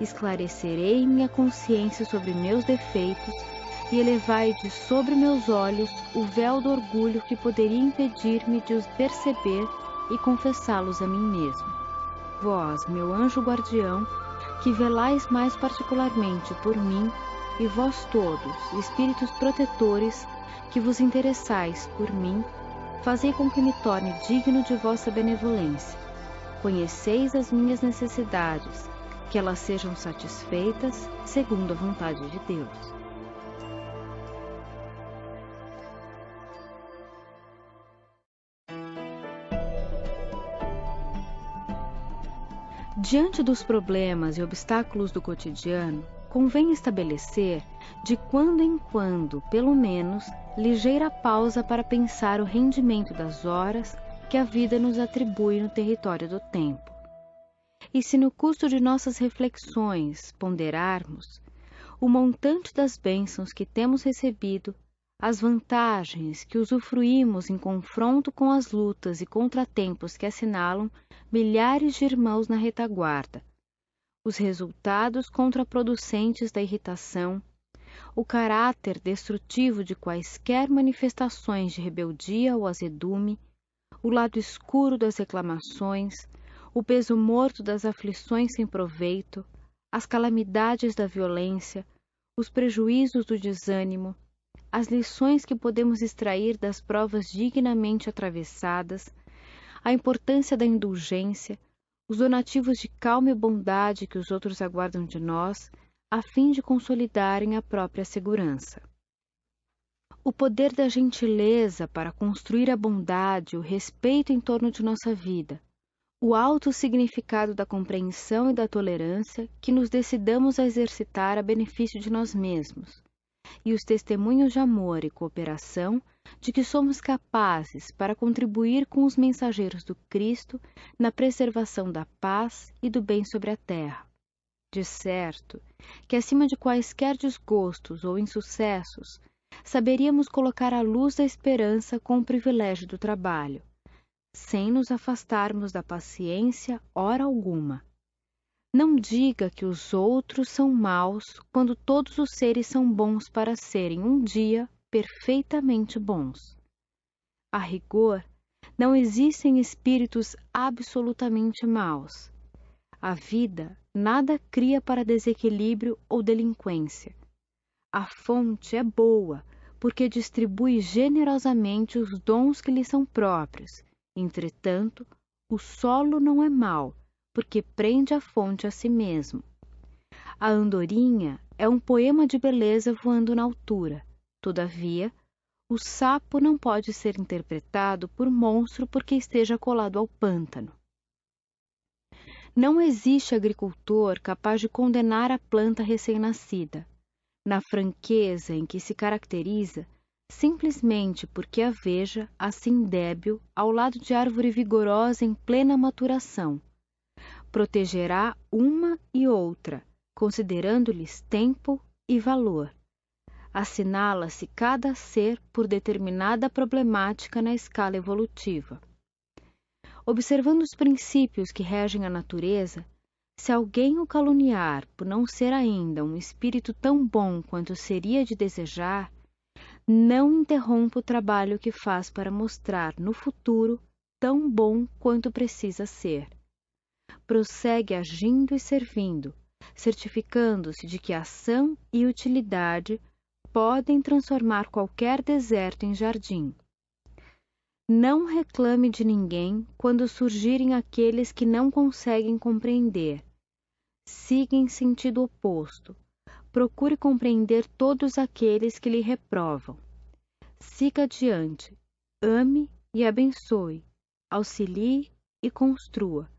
Esclarecerei minha consciência sobre meus defeitos e elevai de sobre meus olhos o véu do orgulho que poderia impedir-me de os perceber e confessá-los a mim mesmo. Vós, meu anjo guardião, que velais mais particularmente por mim, e vós todos, espíritos protetores, que vos interessais por mim, fazei com que me torne digno de vossa benevolência. Conheceis as minhas necessidades, que elas sejam satisfeitas segundo a vontade de Deus. Diante dos problemas e obstáculos do cotidiano, convém estabelecer, de quando em quando, pelo menos, ligeira pausa para pensar o rendimento das horas que a vida nos atribui no território do tempo. E se no custo de nossas reflexões ponderarmos o montante das bênçãos que temos recebido, as vantagens que usufruímos em confronto com as lutas e contratempos que assinalam milhares de irmãos na retaguarda, os resultados contraproducentes da irritação, o caráter destrutivo de quaisquer manifestações de rebeldia ou azedume, o lado escuro das reclamações, o peso morto das aflições sem proveito, as calamidades da violência, os prejuízos do desânimo, as lições que podemos extrair das provas dignamente atravessadas, a importância da indulgência, os donativos de calma e bondade que os outros aguardam de nós, a fim de consolidarem a própria segurança. O poder da gentileza para construir a bondade e o respeito em torno de nossa vida, o alto significado da compreensão e da tolerância que nos decidamos a exercitar a benefício de nós mesmos, e os testemunhos de amor e cooperação de que somos capazes para contribuir com os mensageiros do Cristo na preservação da paz e do bem sobre a terra. De certo, que acima de quaisquer desgostos ou insucessos, saberíamos colocar a luz da esperança com o privilégio do trabalho, sem nos afastarmos da paciência hora alguma. Não diga que os outros são maus quando todos os seres são bons para serem um dia perfeitamente bons. A rigor, não existem espíritos absolutamente maus. A vida nada cria para desequilíbrio ou delinquência. A fonte é boa, porque distribui generosamente os dons que lhe são próprios. Entretanto, o solo não é mau, porque prende a fonte a si mesmo. A andorinha é um poema de beleza voando na altura. Todavia, o sapo não pode ser interpretado por monstro porque esteja colado ao pântano. Não existe agricultor capaz de condenar a planta recém-nascida, na franqueza em que se caracteriza, simplesmente porque a veja assim débil ao lado de árvore vigorosa em plena maturação. Protegerá uma e outra, considerando-lhes tempo e valor. Assinala-se cada ser por determinada problemática na escala evolutiva. Observando os princípios que regem a natureza, se alguém o caluniar por não ser ainda um espírito tão bom quanto seria de desejar, não interrompa o trabalho que faz para mostrar no futuro tão bom quanto precisa ser. Prossegue agindo e servindo, certificando-se de que ação e utilidade podem transformar qualquer deserto em jardim. Não reclame de ninguém quando surgirem aqueles que não conseguem compreender. Siga em sentido oposto. Procure compreender todos aqueles que lhe reprovam. Siga adiante. Ame e abençoe. Auxilie e construa,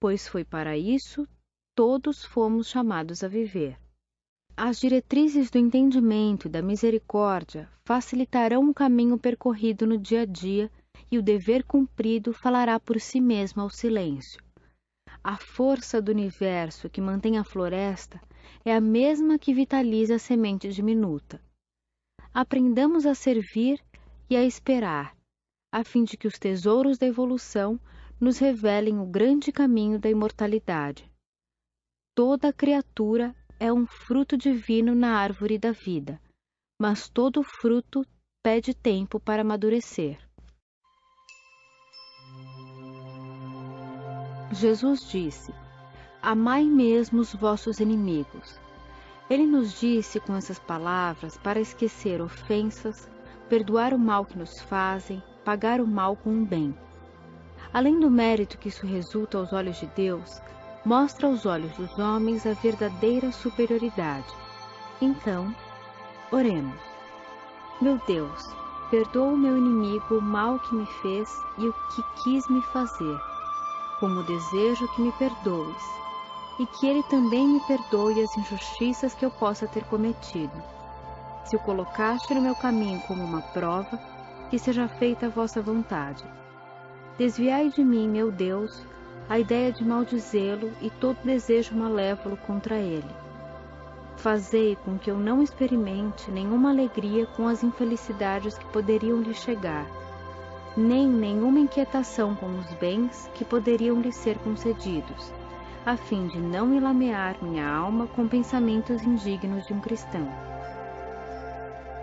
pois foi para isso todos fomos chamados a viver. As diretrizes do entendimento e da misericórdia facilitarão o caminho percorrido no dia a dia e o dever cumprido falará por si mesmo ao silêncio. A força do universo que mantém a floresta é a mesma que vitaliza a semente diminuta. Aprendamos a servir e a esperar, a fim de que os tesouros da evolução nos revelem o grande caminho da imortalidade. Toda criatura é um fruto divino na árvore da vida, mas todo fruto pede tempo para amadurecer. Jesus disse: amai mesmo os vossos inimigos. Ele nos disse com essas palavras para esquecer ofensas, perdoar o mal que nos fazem, pagar o mal com o bem. Além do mérito que isso resulta aos olhos de Deus, mostra aos olhos dos homens a verdadeira superioridade. Então, oremos. Meu Deus, perdoa o meu inimigo o mal que me fez e o que quis me fazer, como desejo que me perdoes, e que ele também me perdoe as injustiças que eu possa ter cometido. Se o colocaste no meu caminho como uma prova, que seja feita a vossa vontade. Desviai de mim, meu Deus, a ideia de maldizê-lo e todo desejo malévolo contra ele. Fazei com que eu não experimente nenhuma alegria com as infelicidades que poderiam lhe chegar, nem nenhuma inquietação com os bens que poderiam lhe ser concedidos, a fim de não enlamear minha alma com pensamentos indignos de um cristão.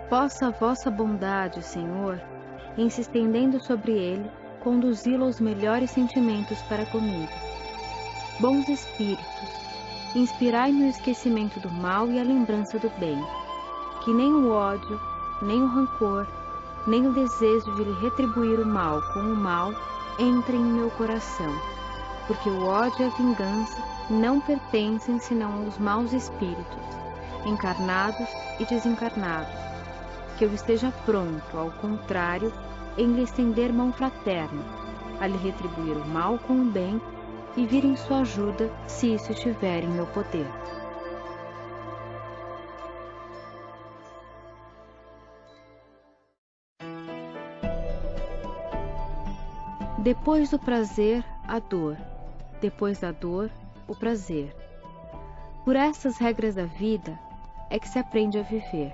Possa a vossa bondade, Senhor, em se estendendo sobre ele, conduzi-lo aos melhores sentimentos para comigo. Bons espíritos, inspirai-me o esquecimento do mal e a lembrança do bem, que nem o ódio, nem o rancor, nem o desejo de lhe retribuir o mal com o mal entrem em meu coração, porque o ódio e a vingança não pertencem senão aos maus espíritos, encarnados e desencarnados, que eu esteja pronto, ao contrário, em lhe estender mão fraterna, a lhe retribuir o mal com o bem e vir em sua ajuda, se isso estiver em meu poder. Depois do prazer, a dor. Depois da dor, o prazer. Por estas regras da vida é que se aprende a viver.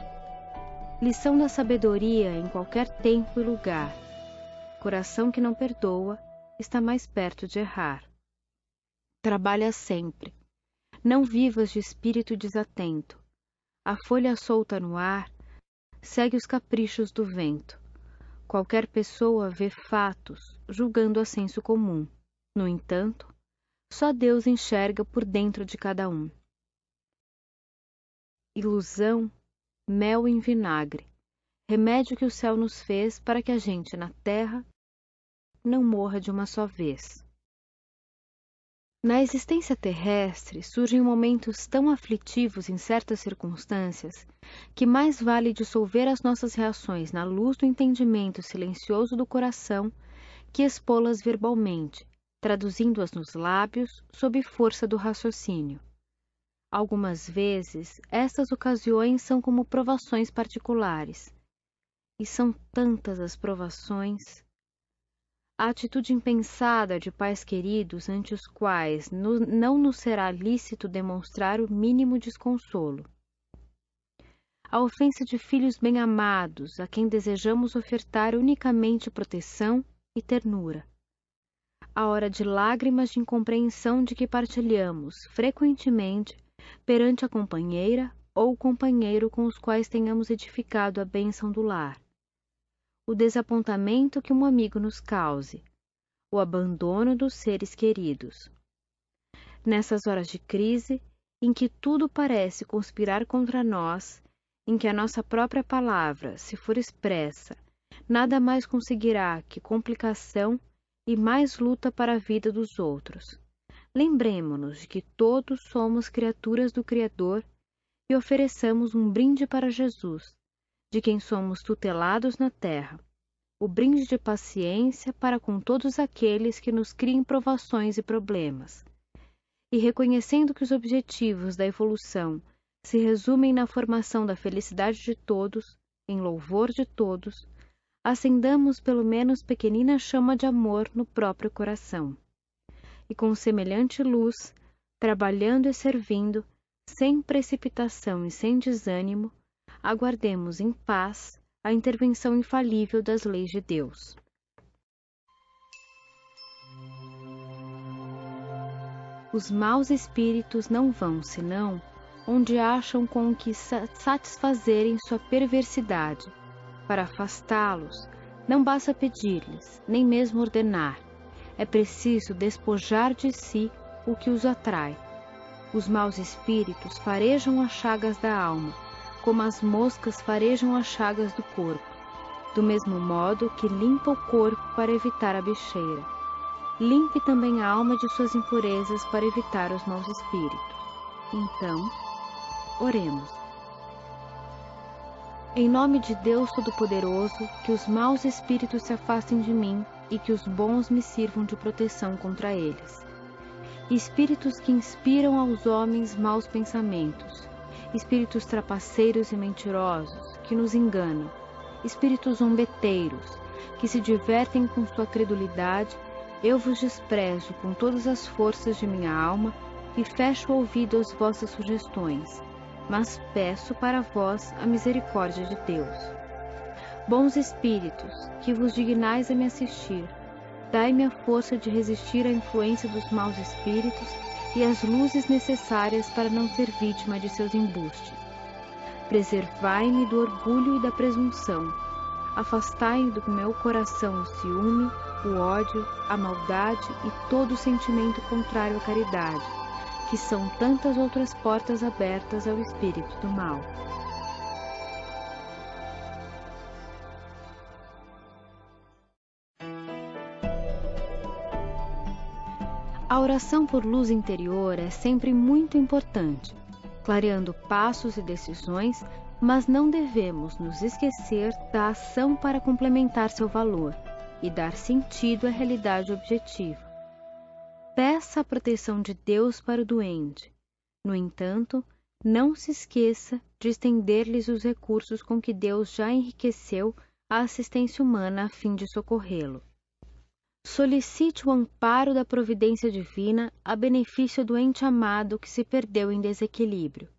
Lição da sabedoria em qualquer tempo e lugar. Coração que não perdoa está mais perto de errar. Trabalha sempre. Não vivas de espírito desatento. A folha solta no ar segue os caprichos do vento. Qualquer pessoa vê fatos, julgando a senso comum. No entanto, só Deus enxerga por dentro de cada um. Ilusão, mel em vinagre, remédio que o céu nos fez para que a gente na terra não morra de uma só vez. Na existência terrestre surgem momentos tão aflitivos em certas circunstâncias que mais vale dissolver as nossas reações na luz do entendimento silencioso do coração que expô-las verbalmente, traduzindo-as nos lábios sob força do raciocínio. Algumas vezes, estas ocasiões são como provações particulares, e são tantas as provações. A atitude impensada de pais queridos ante os quais não nos será lícito demonstrar o mínimo desconsolo. A ofensa de filhos bem-amados, a quem desejamos ofertar unicamente proteção e ternura. A hora de lágrimas de incompreensão de que partilhamos, frequentemente, perante a companheira ou o companheiro com os quais tenhamos edificado a bênção do lar. O desapontamento que um amigo nos cause, o abandono dos seres queridos. Nessas horas de crise, em que tudo parece conspirar contra nós, em que a nossa própria palavra, se for expressa, nada mais conseguirá que complicação e mais luta para a vida dos outros. Lembremo-nos de que todos somos criaturas do Criador e ofereçamos um brinde para Jesus, de quem somos tutelados na terra, o brinde de paciência para com todos aqueles que nos criem provações e problemas. E reconhecendo que os objetivos da evolução se resumem na formação da felicidade de todos, em louvor de todos, acendamos pelo menos pequenina chama de amor no próprio coração. E com semelhante luz, trabalhando e servindo, sem precipitação e sem desânimo, aguardemos em paz a intervenção infalível das leis de Deus. Os maus espíritos não vão, senão, onde acham com que satisfazerem sua perversidade. Para afastá-los, não basta pedir-lhes, nem mesmo ordenar. É preciso despojar de si o que os atrai. Os maus espíritos farejam as chagas da alma, como as moscas farejam as chagas do corpo, do mesmo modo que limpa o corpo para evitar a bicheira. Limpe também a alma de suas impurezas para evitar os maus espíritos. Então, oremos. Em nome de Deus Todo-Poderoso, que os maus espíritos se afastem de mim e que os bons me sirvam de proteção contra eles. Espíritos que inspiram aos homens maus pensamentos, espíritos trapaceiros e mentirosos, que nos enganam, espíritos zombeteiros, que se divertem com sua credulidade, eu vos desprezo com todas as forças de minha alma e fecho o ouvido às vossas sugestões, mas peço para vós a misericórdia de Deus. Bons espíritos, que vos dignais a me assistir, dai-me a força de resistir à influência dos maus espíritos e as luzes necessárias para não ser vítima de seus embustes. Preservai-me do orgulho e da presunção. Afastai do meu coração o ciúme, o ódio, a maldade e todo sentimento contrário à caridade, que são tantas outras portas abertas ao espírito do mal. A oração por luz interior é sempre muito importante, clareando passos e decisões, mas não devemos nos esquecer da ação para complementar seu valor e dar sentido à realidade objetiva. Peça a proteção de Deus para o doente. No entanto, não se esqueça de estender-lhes os recursos com que Deus já enriqueceu a assistência humana a fim de socorrê-lo. Solicite o amparo da providência divina a benefício do ente amado que se perdeu em desequilíbrio.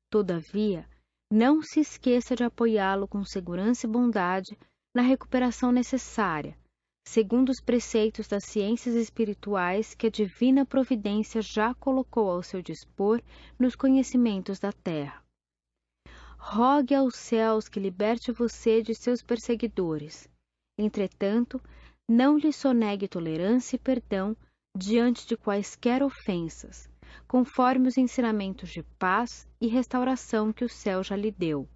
Todavia, não se esqueça de apoiá-lo com segurança e bondade na recuperação necessária, segundo os preceitos das ciências espirituais que a divina providência já colocou ao seu dispor nos conhecimentos da terra. Rogue aos céus que liberte você de seus perseguidores. Entretanto, não lhe sonegue tolerância e perdão diante de quaisquer ofensas, conforme os ensinamentos de paz e restauração que o céu já lhe deu,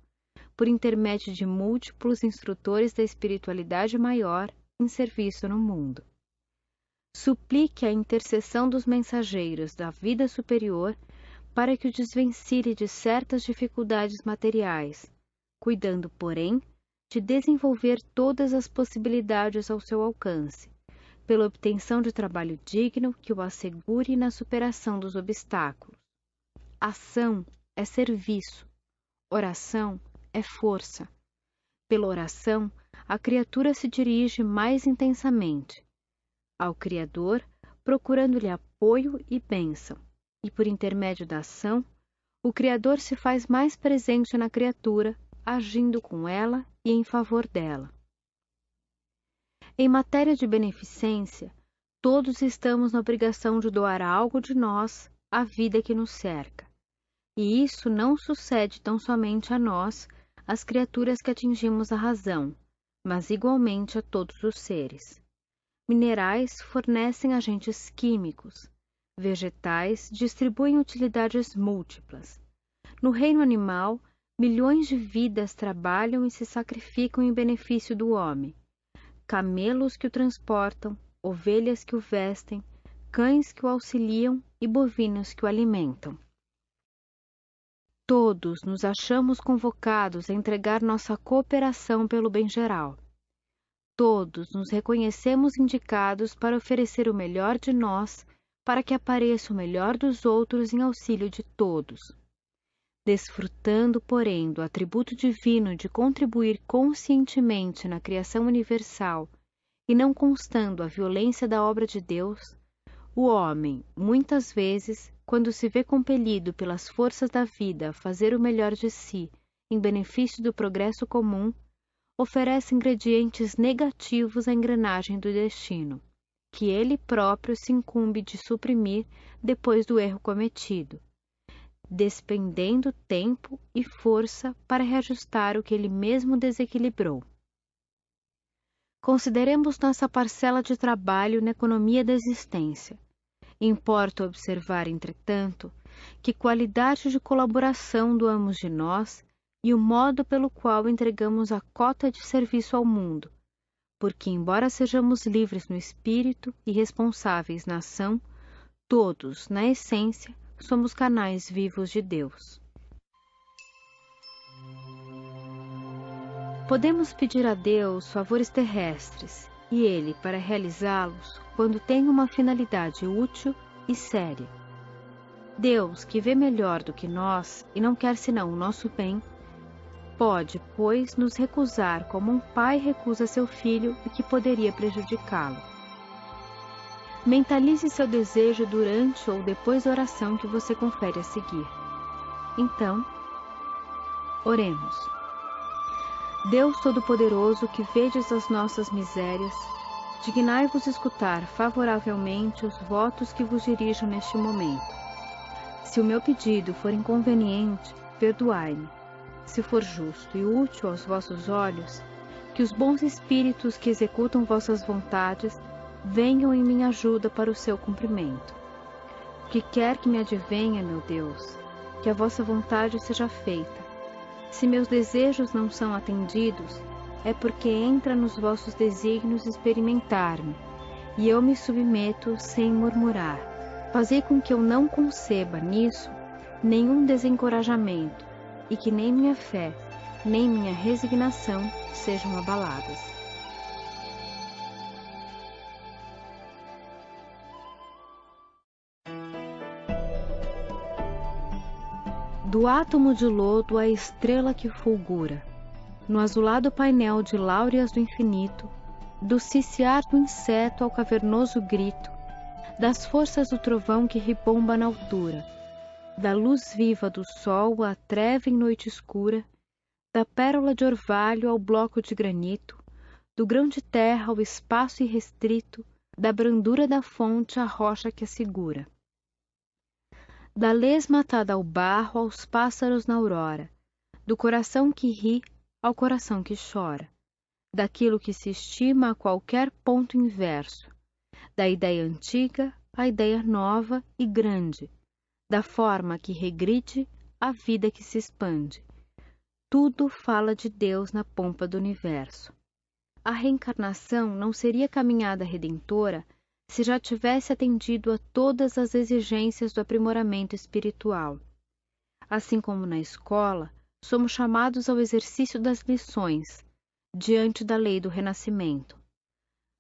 por intermédio de múltiplos instrutores da espiritualidade maior em serviço no mundo. Suplique a intercessão dos mensageiros da vida superior para que o desvencilhe de certas dificuldades materiais, cuidando, porém, de desenvolver todas as possibilidades ao seu alcance, pela obtenção de trabalho digno que o assegure na superação dos obstáculos. Ação é serviço, oração é força. Pela oração, a criatura se dirige mais intensamente ao Criador, procurando-lhe apoio e bênção, e por intermédio da ação, o Criador se faz mais presente na criatura, agindo com ela e em favor dela. Em matéria de beneficência, todos estamos na obrigação de doar algo de nós à vida que nos cerca. E isso não sucede tão somente a nós, as criaturas que atingimos a razão, mas igualmente a todos os seres. Minerais fornecem agentes químicos, vegetais distribuem utilidades múltiplas. No reino animal, Milhões de vidas trabalham e se sacrificam em benefício do homem. Camelos que o transportam, ovelhas que o vestem, cães que o auxiliam e bovinos que o alimentam. Todos nos achamos convocados a entregar nossa cooperação pelo bem geral. Todos nos reconhecemos indicados para oferecer o melhor de nós, para que apareça o melhor dos outros em auxílio de todos. Desfrutando, porém, do atributo divino de contribuir conscientemente na criação universal e não constando a violência da obra de Deus, o homem, muitas vezes, quando se vê compelido pelas forças da vida a fazer o melhor de si em benefício do progresso comum, oferece ingredientes negativos à engrenagem do destino, que ele próprio se incumbe de suprimir depois do erro cometido, despendendo tempo e força para reajustar o que ele mesmo desequilibrou. Consideremos nossa parcela de trabalho na economia da existência. Importa observar, entretanto, que qualidade de colaboração doamos de nós e o modo pelo qual entregamos a cota de serviço ao mundo, porque, embora sejamos livres no espírito e responsáveis na ação, todos, na essência, somos canais vivos de Deus. Podemos pedir a Deus favores terrestres, e Ele, para realizá-los, quando tem uma finalidade útil e séria. Deus, que vê melhor do que nós e não quer senão o nosso bem, pode, pois, nos recusar como um pai recusa seu filho e que poderia prejudicá-lo. Mentalize seu desejo durante ou depois da oração que você confere a seguir. Então, oremos. Deus Todo-Poderoso, que vedes as nossas misérias, dignai-vos escutar favoravelmente os votos que vos dirijo neste momento. Se o meu pedido for inconveniente, perdoai-me. Se for justo e útil aos vossos olhos, que os bons espíritos que executam vossas vontades venham em minha ajuda para o seu cumprimento. O que quer que me advenha, meu Deus, que a vossa vontade seja feita. Se meus desejos não são atendidos, é porque entra nos vossos desígnios experimentar-me, e eu me submeto sem murmurar. Fazei com que eu não conceba nisso nenhum desencorajamento, e que nem minha fé, nem minha resignação sejam abaladas. Do átomo de lodo à estrela que fulgura, no azulado painel de láureas do infinito, do ciciar do inseto ao cavernoso grito, das forças do trovão que ribomba na altura, da luz viva do sol à treva em noite escura, da pérola de orvalho ao bloco de granito, do grão de terra ao espaço irrestrito, da brandura da fonte à rocha que a segura. Da lesma atada ao barro aos pássaros na aurora, do coração que ri ao coração que chora, daquilo que se estima a qualquer ponto inverso, da ideia antiga à ideia nova e grande, da forma que regride à vida que se expande. Tudo fala de Deus na pompa do universo. A reencarnação não seria caminhada redentora se já tivesse atendido a todas as exigências do aprimoramento espiritual. Assim como na escola, somos chamados ao exercício das lições, diante da lei do renascimento.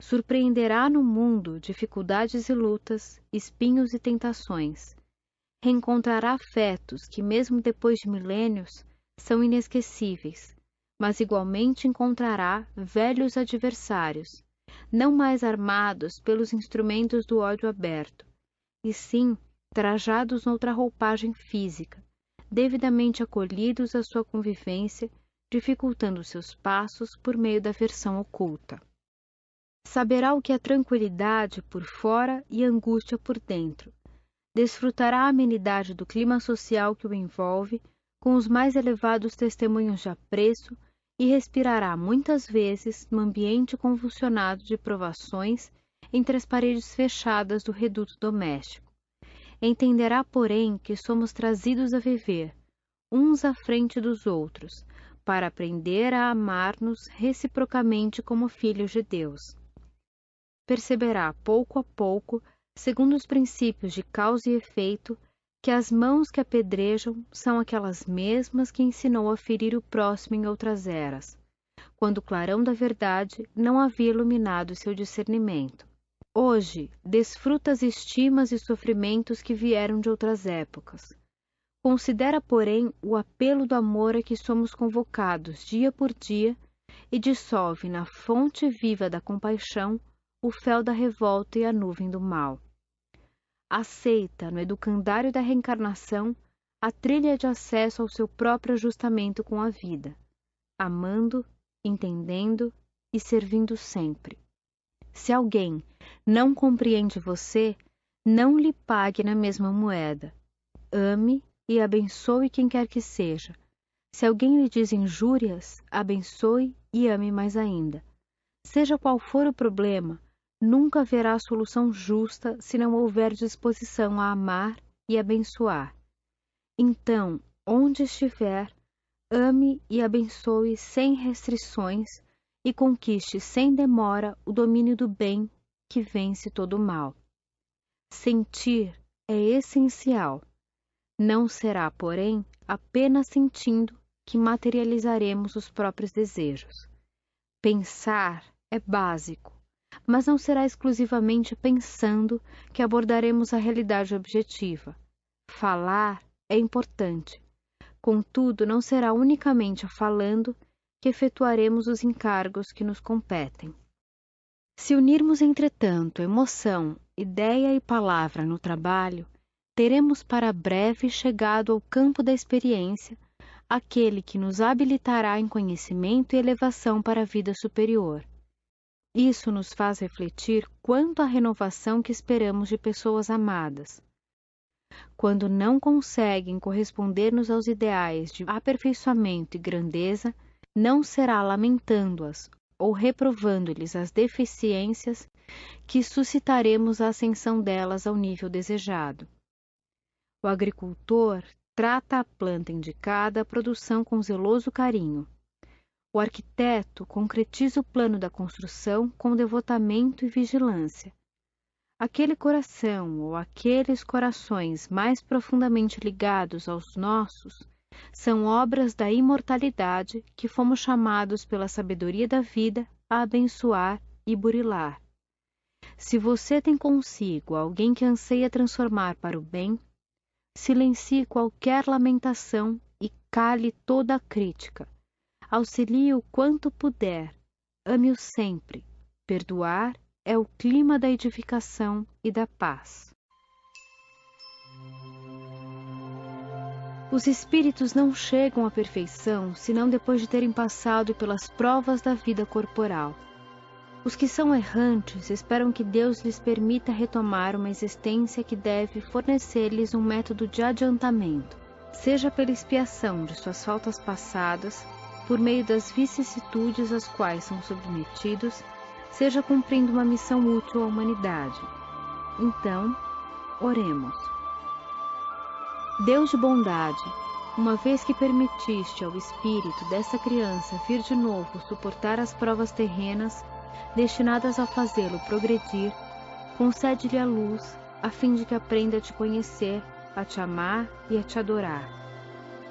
Surpreenderá no mundo dificuldades e lutas, espinhos e tentações. Reencontrará afetos que, mesmo depois de milênios, são inesquecíveis, mas igualmente encontrará velhos adversários, não mais armados pelos instrumentos do ódio aberto, e sim trajados noutra roupagem física, devidamente acolhidos à sua convivência, dificultando seus passos por meio da aversão oculta. Saberá o que é tranquilidade por fora e angústia por dentro. Desfrutará a amenidade do clima social que o envolve, com os mais elevados testemunhos de apreço, e respirará muitas vezes no ambiente convulsionado de provações entre as paredes fechadas do reduto doméstico. Entenderá, porém, que somos trazidos a viver, uns à frente dos outros, para aprender a amar-nos reciprocamente como filhos de Deus. Perceberá pouco a pouco, segundo os princípios de causa e efeito, que as mãos que apedrejam são aquelas mesmas que ensinou a ferir o próximo em outras eras, quando o clarão da verdade não havia iluminado seu discernimento. Hoje, desfruta as estimas e sofrimentos que vieram de outras épocas. Considera, porém, o apelo do amor a que somos convocados dia por dia e dissolve na fonte viva da compaixão o fel da revolta e a nuvem do mal. Aceita, no educandário da reencarnação, a trilha de acesso ao seu próprio ajustamento com a vida, amando, entendendo e servindo sempre. Se alguém não compreende você, não lhe pague na mesma moeda. Ame e abençoe quem quer que seja. Se alguém lhe diz injúrias, abençoe e ame mais ainda. Seja qual for o problema, nunca haverá solução justa se não houver disposição a amar e abençoar. Então, onde estiver, ame e abençoe sem restrições e conquiste sem demora o domínio do bem que vence todo o mal. Sentir é essencial. Não será, porém, apenas sentindo que materializaremos os próprios desejos. Pensar é básico, mas não será exclusivamente pensando que abordaremos a realidade objetiva. Falar é importante, contudo, não será unicamente falando que efetuaremos os encargos que nos competem. Se unirmos, entretanto, emoção, ideia e palavra no trabalho, teremos para breve chegado ao campo da experiência, aquele que nos habilitará em conhecimento e elevação para a vida superior. Isso nos faz refletir quanto à renovação que esperamos de pessoas amadas. Quando não conseguem corresponder-nos aos ideais de aperfeiçoamento e grandeza, não será lamentando-as ou reprovando-lhes as deficiências que suscitaremos a ascensão delas ao nível desejado. O agricultor trata a planta indicada à produção com zeloso carinho. O arquiteto concretiza o plano da construção com devotamento e vigilância. Aquele coração ou aqueles corações mais profundamente ligados aos nossos são obras da imortalidade que fomos chamados pela sabedoria da vida a abençoar e burilar. Se você tem consigo alguém que anseia transformar para o bem, silencie qualquer lamentação e cale toda a crítica. Auxilie o quanto puder, ame-o sempre. Perdoar é o clima da edificação e da paz. Os espíritos não chegam à perfeição senão depois de terem passado pelas provas da vida corporal. Os que são errantes esperam que Deus lhes permita retomar uma existência que deve fornecer-lhes um método de adiantamento, seja pela expiação de suas faltas passadas, por meio das vicissitudes às quais são submetidos, seja cumprindo uma missão útil à humanidade. Então, oremos. Deus de bondade, uma vez que permitiste ao espírito dessa criança vir de novo suportar as provas terrenas destinadas a fazê-lo progredir, concede-lhe a luz, a fim de que aprenda a te conhecer, a te amar e a te adorar.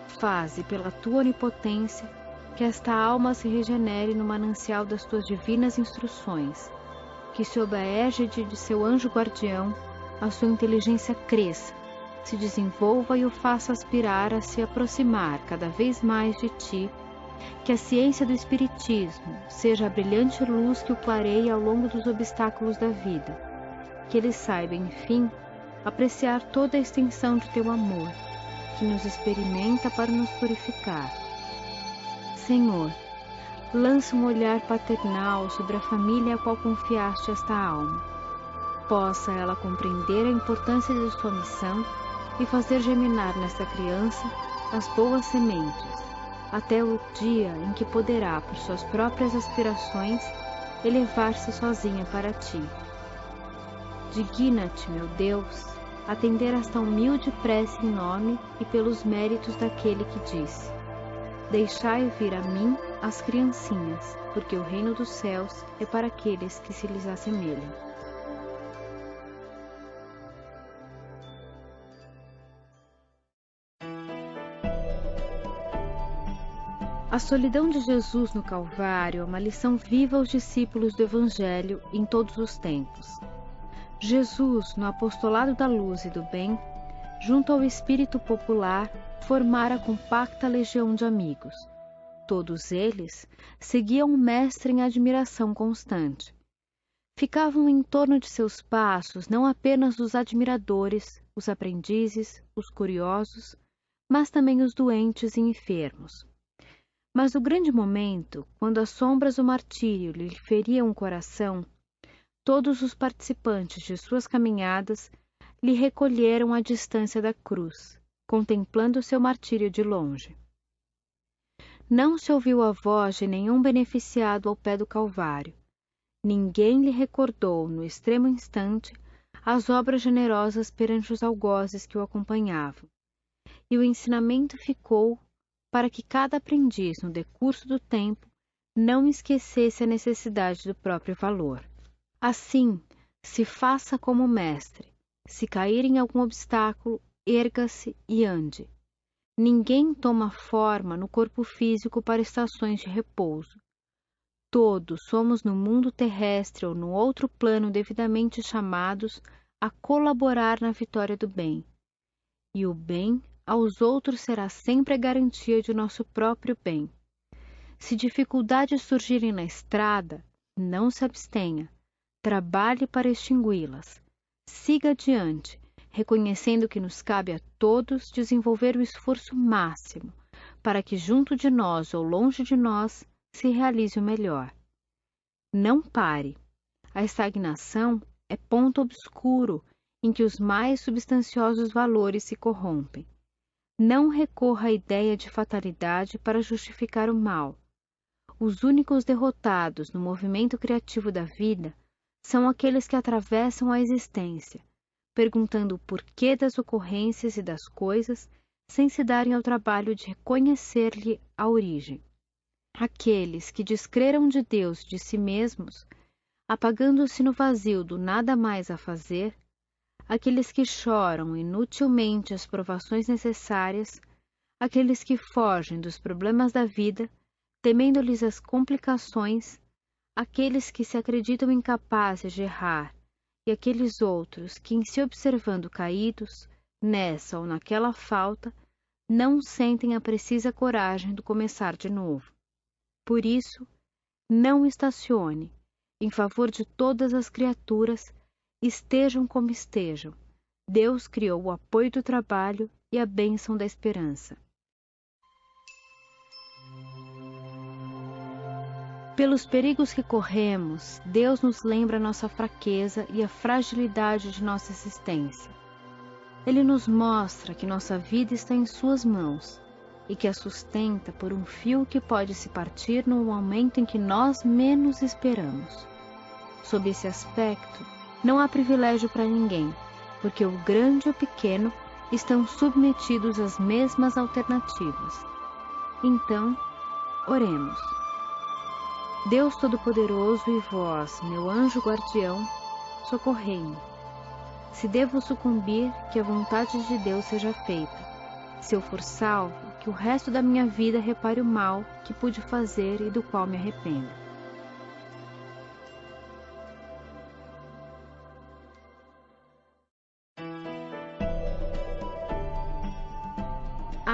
Faze, pela tua onipotência, que esta alma se regenere no manancial das tuas divinas instruções, que sob a égide de seu anjo guardião, a sua inteligência cresça, se desenvolva e o faça aspirar a se aproximar cada vez mais de ti, que a ciência do Espiritismo seja a brilhante luz que o clareie ao longo dos obstáculos da vida, que ele saiba, enfim, apreciar toda a extensão de teu amor, que nos experimenta para nos purificar. Senhor, lança um olhar paternal sobre a família a qual confiaste esta alma. Possa ela compreender a importância de sua missão e fazer germinar nesta criança as boas sementes, até o dia em que poderá, por suas próprias aspirações, elevar-se sozinha para ti. Digna-te, meu Deus, atender esta humilde prece em nome e pelos méritos daquele que disse: Deixai vir a mim as criancinhas, porque o reino dos céus é para aqueles que se lhes assemelham. A solidão de Jesus no Calvário é uma lição viva aos discípulos do Evangelho em todos os tempos. Jesus, no apostolado da luz e do bem, junto ao espírito popular, formara compacta legião de amigos. Todos eles seguiam o Mestre em admiração constante. Ficavam em torno de seus passos não apenas os admiradores, os aprendizes, os curiosos, mas também os doentes e enfermos. Mas no grande momento, quando as sombras do martírio lhe feriam o coração, todos os participantes de suas caminhadas lhe recolheram à distância da cruz, contemplando seu martírio de longe. Não se ouviu a voz de nenhum beneficiado ao pé do Calvário. Ninguém lhe recordou, no extremo instante, as obras generosas perante os algozes que o acompanhavam. E o ensinamento ficou para que cada aprendiz, no decurso do tempo, não esquecesse a necessidade do próprio valor. Assim, se faça como o mestre. Se cair em algum obstáculo, erga-se e ande. Ninguém toma forma no corpo físico para estações de repouso. Todos somos no mundo terrestre ou no outro plano devidamente chamados a colaborar na vitória do bem. E o bem aos outros será sempre a garantia de nosso próprio bem. Se dificuldades surgirem na estrada, não se abstenha. Trabalhe para extingui-las. Siga adiante, reconhecendo que nos cabe a todos desenvolver o esforço máximo para que junto de nós ou longe de nós se realize o melhor. Não pare. A estagnação é ponto obscuro em que os mais substanciosos valores se corrompem. Não recorra à ideia de fatalidade para justificar o mal. Os únicos derrotados no movimento criativo da vida são aqueles que atravessam a existência, perguntando o porquê das ocorrências e das coisas, sem se darem ao trabalho de reconhecer-lhe a origem. Aqueles que descreram de Deus de si mesmos, apagando-se no vazio do nada mais a fazer, aqueles que choram inutilmente as provações necessárias, aqueles que fogem dos problemas da vida, temendo-lhes as complicações, aqueles que se acreditam incapazes de errar, e aqueles outros que, em se observando caídos, nessa ou naquela falta, não sentem a precisa coragem do começar de novo. Por isso, não estacione, em favor de todas as criaturas, estejam como estejam. Deus criou o apoio do trabalho e a bênção da esperança. Pelos perigos que corremos, Deus nos lembra a nossa fraqueza e a fragilidade de nossa existência. Ele nos mostra que nossa vida está em suas mãos e que a sustenta por um fio que pode se partir no momento em que nós menos esperamos. Sob esse aspecto, não há privilégio para ninguém, porque o grande e o pequeno estão submetidos às mesmas alternativas. Então, oremos. Deus Todo-Poderoso e vós, meu anjo guardião, socorrei-me. Se devo sucumbir, que a vontade de Deus seja feita. Se eu for salvo, que o resto da minha vida repare o mal que pude fazer e do qual me arrependo.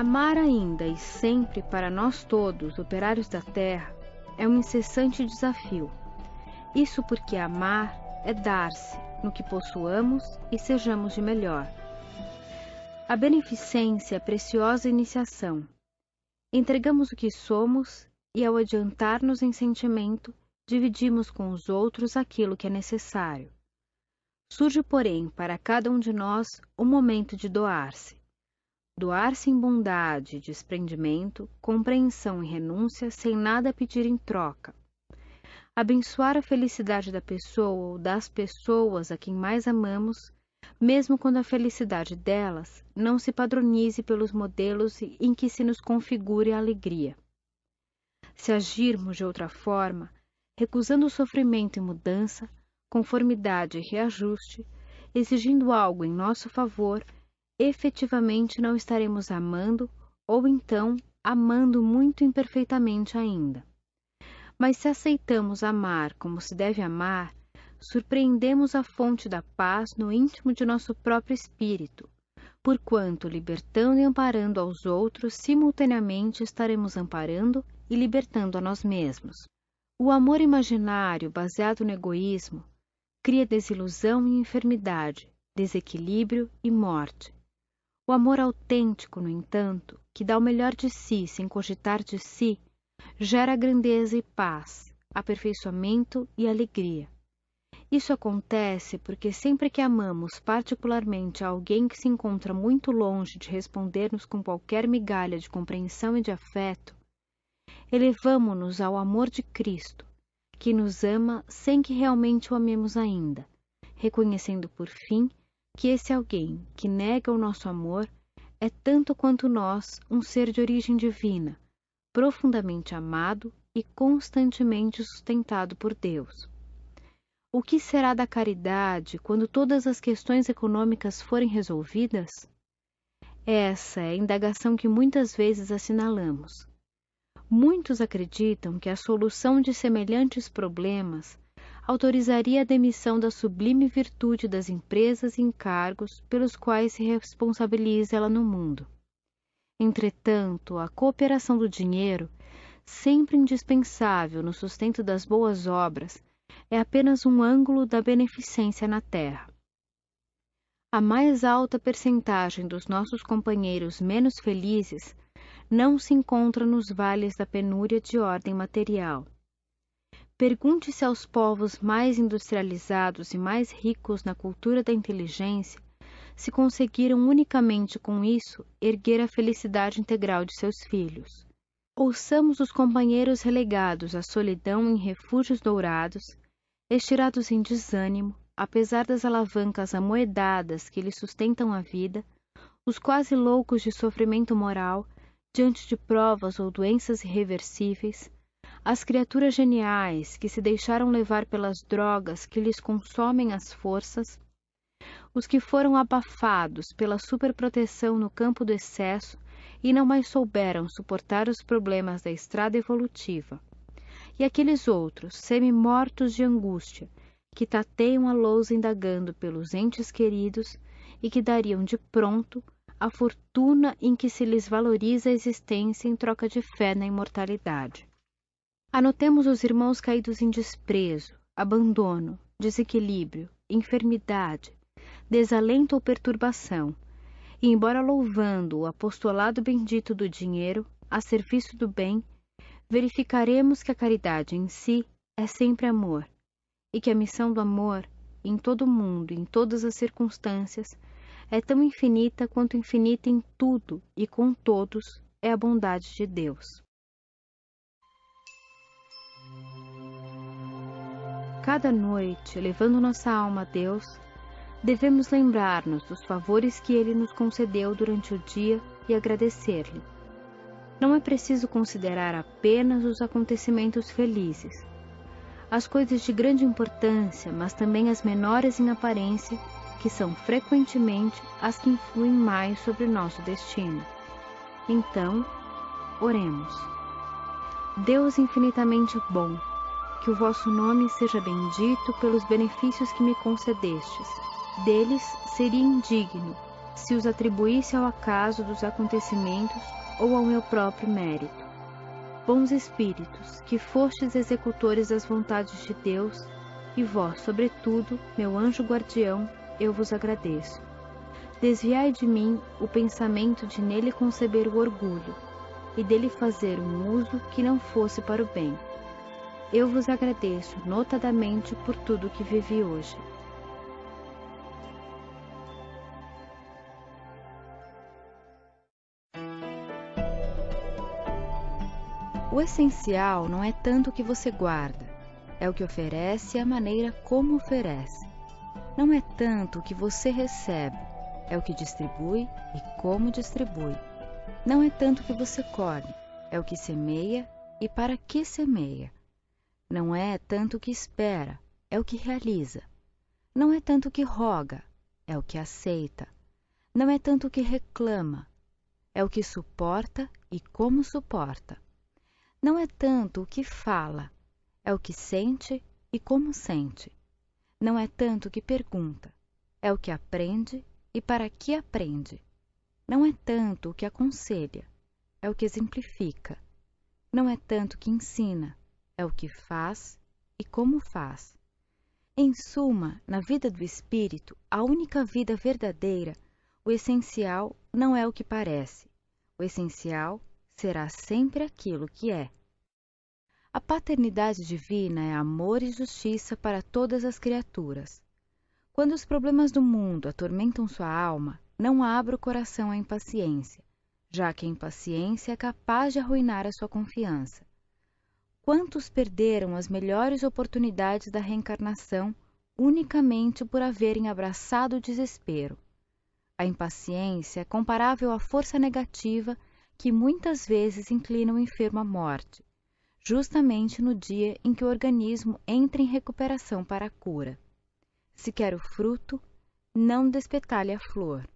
Amar ainda e sempre para nós todos, operários da terra, é um incessante desafio. Isso porque amar é dar-se no que possuamos e sejamos de melhor. A beneficência é preciosa iniciação. Entregamos o que somos e, ao adiantar-nos em sentimento, dividimos com os outros aquilo que é necessário. Surge, porém, para cada um de nós o momento de doar-se. Doar-se em bondade, desprendimento, compreensão e renúncia, sem nada pedir em troca. Abençoar a felicidade da pessoa ou das pessoas a quem mais amamos, mesmo quando a felicidade delas não se padronize pelos modelos em que se nos configure a alegria. Se agirmos de outra forma, recusando o sofrimento e mudança, conformidade e reajuste, exigindo algo em nosso favor, efetivamente não estaremos amando, ou então amando muito imperfeitamente ainda. Mas se aceitamos amar como se deve amar, surpreendemos a fonte da paz no íntimo de nosso próprio espírito, porquanto, libertando e amparando aos outros, simultaneamente estaremos amparando e libertando a nós mesmos. O amor imaginário, baseado no egoísmo, cria desilusão e enfermidade, desequilíbrio e morte. O amor autêntico, no entanto, que dá o melhor de si sem cogitar de si, gera grandeza e paz, aperfeiçoamento e alegria. Isso acontece porque sempre que amamos particularmente alguém que se encontra muito longe de responder-nos com qualquer migalha de compreensão e de afeto, elevamo-nos ao amor de Cristo, que nos ama sem que realmente o amemos ainda, reconhecendo por fim que esse alguém que nega o nosso amor é tanto quanto nós um ser de origem divina, profundamente amado e constantemente sustentado por Deus. O que será da caridade quando todas as questões econômicas forem resolvidas? Essa é a indagação que muitas vezes assinalamos. Muitos acreditam que a solução de semelhantes problemas autorizaria a demissão da sublime virtude das empresas e encargos pelos quais se responsabiliza ela no mundo. Entretanto, a cooperação do dinheiro, sempre indispensável no sustento das boas obras, é apenas um ângulo da beneficência na Terra. A mais alta percentagem dos nossos companheiros menos felizes não se encontra nos vales da penúria de ordem material. Pergunte-se aos povos mais industrializados e mais ricos na cultura da inteligência se conseguiram unicamente com isso erguer a felicidade integral de seus filhos. Ouçamos os companheiros relegados à solidão em refúgios dourados, estirados em desânimo, apesar das alavancas amoedadas que lhes sustentam a vida, os quase loucos de sofrimento moral, diante de provas ou doenças irreversíveis, as criaturas geniais que se deixaram levar pelas drogas que lhes consomem as forças, os que foram abafados pela superproteção no campo do excesso e não mais souberam suportar os problemas da estrada evolutiva, e aqueles outros, semi-mortos de angústia, que tateiam a lousa indagando pelos entes queridos e que dariam de pronto a fortuna em que se lhes valoriza a existência em troca de fé na imortalidade. Anotemos os irmãos caídos em desprezo, abandono, desequilíbrio, enfermidade, desalento ou perturbação, e embora louvando o apostolado bendito do dinheiro a serviço do bem, verificaremos que a caridade em si é sempre amor, e que a missão do amor, em todo o mundo e em todas as circunstâncias, é tão infinita quanto infinita em tudo e com todos é a bondade de Deus. Cada noite, elevando nossa alma a Deus, devemos lembrar-nos dos favores que Ele nos concedeu durante o dia e agradecer-lhe. Não é preciso considerar apenas os acontecimentos felizes, as coisas de grande importância, mas também as menores em aparência, que são frequentemente as que influem mais sobre o nosso destino. Então, oremos. Deus infinitamente bom, que o vosso nome seja bendito pelos benefícios que me concedestes. Deles seria indigno, se os atribuísse ao acaso dos acontecimentos ou ao meu próprio mérito. Bons Espíritos, que fostes executores das vontades de Deus, e vós, sobretudo, meu anjo guardião, eu vos agradeço. Desviai de mim o pensamento de nele conceber o orgulho, e dele fazer um uso que não fosse para o bem. Eu vos agradeço notadamente por tudo que vivi hoje. O essencial não é tanto o que você guarda, é o que oferece e a maneira como oferece. Não é tanto o que você recebe, é o que distribui e como distribui. Não é tanto o que você colhe, é o que semeia e para que semeia. Não é tanto o que espera, é o que realiza. Não é tanto o que roga, é o que aceita. Não é tanto o que reclama, é o que suporta e como suporta. Não é tanto o que fala, é o que sente e como sente. Não é tanto o que pergunta, é o que aprende e para que aprende. Não é tanto o que aconselha, é o que exemplifica. Não é tanto o que ensina, é o que faz e como faz. Em suma, na vida do espírito, a única vida verdadeira, o essencial não é o que parece. O essencial será sempre aquilo que é. A paternidade divina é amor e justiça para todas as criaturas. Quando os problemas do mundo atormentam sua alma, não abra o coração à impaciência, já que a impaciência é capaz de arruinar a sua confiança. Quantos perderam as melhores oportunidades da reencarnação unicamente por haverem abraçado o desespero? A impaciência é comparável à força negativa que muitas vezes inclina o enfermo à morte, justamente no dia em que o organismo entra em recuperação para a cura. Se quer o fruto, não despetalhe a flor.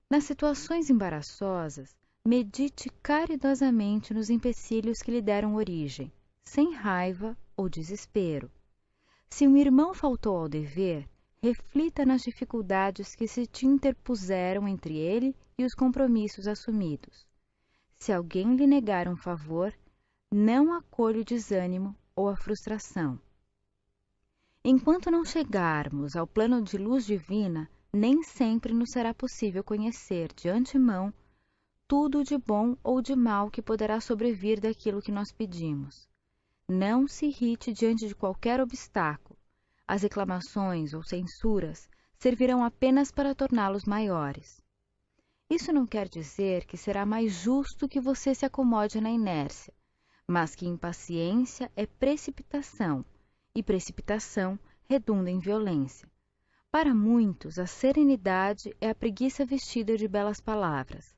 Nas situações embaraçosas, medite caridosamente nos empecilhos que lhe deram origem, sem raiva ou desespero. Se um irmão faltou ao dever, reflita nas dificuldades que se te interpuseram entre ele e os compromissos assumidos. Se alguém lhe negar um favor, não acolha o desânimo ou a frustração. Enquanto não chegarmos ao plano de luz divina, nem sempre nos será possível conhecer de antemão tudo de bom ou de mal que poderá sobrevir daquilo que nós pedimos. Não se irrite diante de qualquer obstáculo. As reclamações ou censuras servirão apenas para torná-los maiores. Isso não quer dizer que será mais justo que você se acomode na inércia, mas que impaciência é precipitação, e precipitação redunda em violência. Para muitos, a serenidade é a preguiça vestida de belas palavras.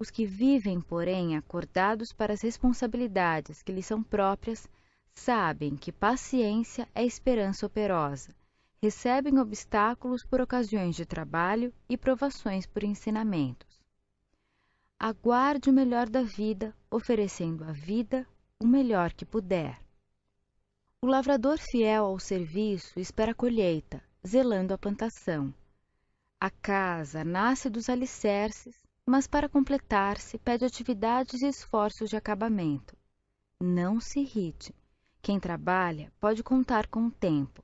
Os que vivem, porém, acordados para as responsabilidades que lhes são próprias, sabem que paciência é esperança operosa, recebem obstáculos por ocasiões de trabalho e provações por ensinamentos. Aguarde o melhor da vida, oferecendo à vida o melhor que puder. O lavrador fiel ao serviço espera a colheita, zelando a plantação. A casa nasce dos alicerces, mas para completar-se pede atividades e esforços de acabamento. Não se irrite. Quem trabalha pode contar com o tempo.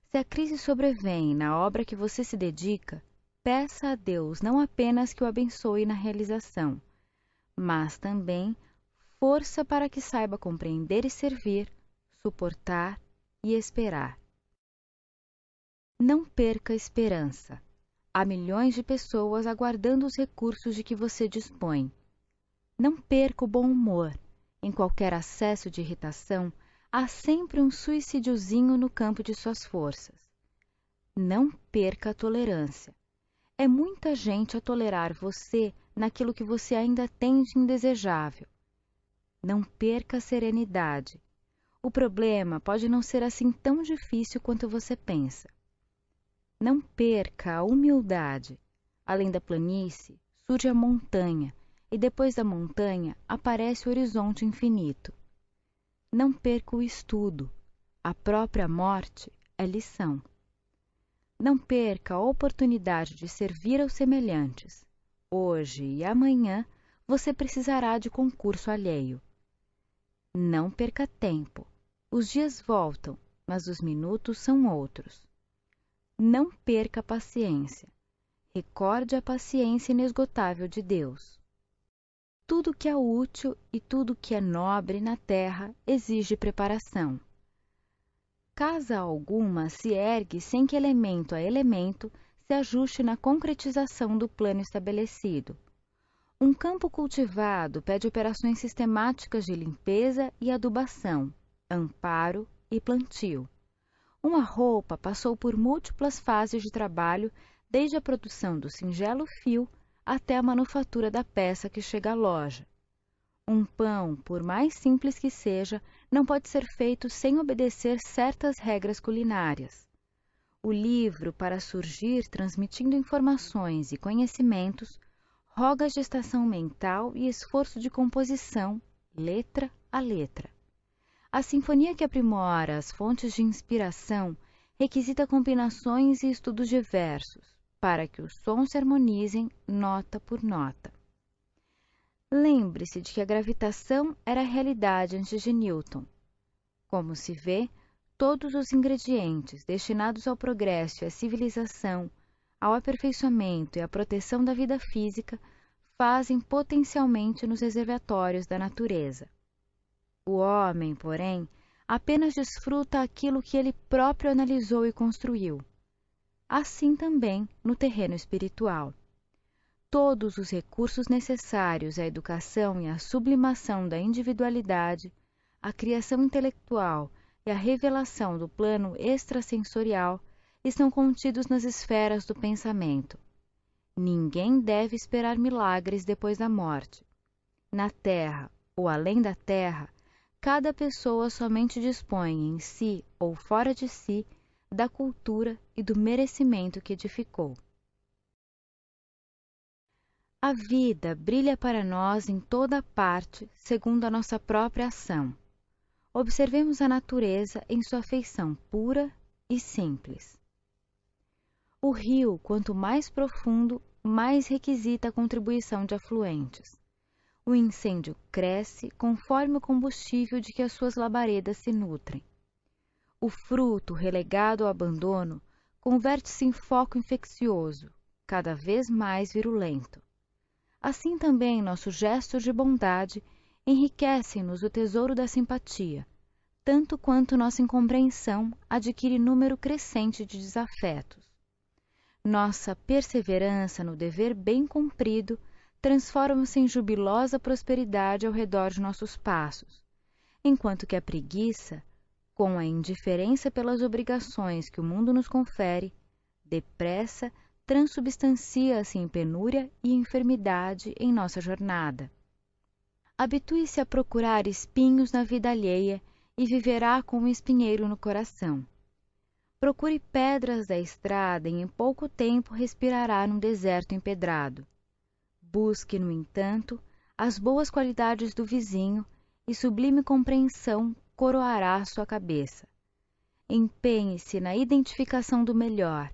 Se a crise sobrevém na obra que você se dedica, peça a Deus não apenas que o abençoe na realização, mas também força para que saiba compreender e servir, suportar e esperar. Não perca a esperança. Há milhões de pessoas aguardando os recursos de que você dispõe. Não perca o bom humor. Em qualquer acesso de irritação, há sempre um suicidiozinho no campo de suas forças. Não perca a tolerância. É muita gente a tolerar você naquilo que você ainda tem de indesejável. Não perca a serenidade. O problema pode não ser assim tão difícil quanto você pensa. Não perca a humildade. Além da planície, surge a montanha, e depois da montanha aparece o horizonte infinito. Não perca o estudo. A própria morte é lição. Não perca a oportunidade de servir aos semelhantes. Hoje e amanhã você precisará de concurso alheio. Não perca tempo. Os dias voltam, mas os minutos são outros. Não perca a paciência. Recorde a paciência inesgotável de Deus. Tudo que é útil e tudo que é nobre na terra exige preparação. Casa alguma se ergue sem que elemento a elemento se ajuste na concretização do plano estabelecido. Um campo cultivado pede operações sistemáticas de limpeza e adubação, amparo e plantio. Uma roupa passou por múltiplas fases de trabalho, desde a produção do singelo fio até a manufatura da peça que chega à loja. Um pão, por mais simples que seja, não pode ser feito sem obedecer certas regras culinárias. O livro, para surgir transmitindo informações e conhecimentos, roga gestação mental e esforço de composição, letra a letra. A sinfonia que aprimora as fontes de inspiração requisita combinações e estudos diversos, para que os sons se harmonizem nota por nota. Lembre-se de que a gravitação era a realidade antes de Newton. Como se vê, todos os ingredientes destinados ao progresso e à civilização, ao aperfeiçoamento e à proteção da vida física, fazem potencialmente nos reservatórios da natureza. O homem, porém, apenas desfruta aquilo que ele próprio analisou e construiu. Assim também no terreno espiritual. Todos os recursos necessários à educação e à sublimação da individualidade, à criação intelectual e à revelação do plano extrasensorial estão contidos nas esferas do pensamento. Ninguém deve esperar milagres depois da morte. Na Terra ou além da Terra, cada pessoa somente dispõe em si ou fora de si da cultura e do merecimento que edificou. A vida brilha para nós em toda parte, segundo a nossa própria ação. Observemos a natureza em sua feição pura e simples. O rio, quanto mais profundo, mais requisita a contribuição de afluentes. O incêndio cresce conforme o combustível de que as suas labaredas se nutrem. O fruto, relegado ao abandono, converte-se em foco infeccioso, cada vez mais virulento. Assim também nossos gestos de bondade enriquecem-nos o tesouro da simpatia, tanto quanto nossa incompreensão adquire número crescente de desafetos. Nossa perseverança no dever bem cumprido transforma-se em jubilosa prosperidade ao redor de nossos passos, enquanto que a preguiça, com a indiferença pelas obrigações que o mundo nos confere, depressa transubstancia-se em penúria e enfermidade em nossa jornada. Habitue-se a procurar espinhos na vida alheia e viverá com um espinheiro no coração. Procure pedras da estrada e em pouco tempo respirará num deserto empedrado. Busque, no entanto, as boas qualidades do vizinho e sublime compreensão coroará sua cabeça. Empenhe-se na identificação do melhor,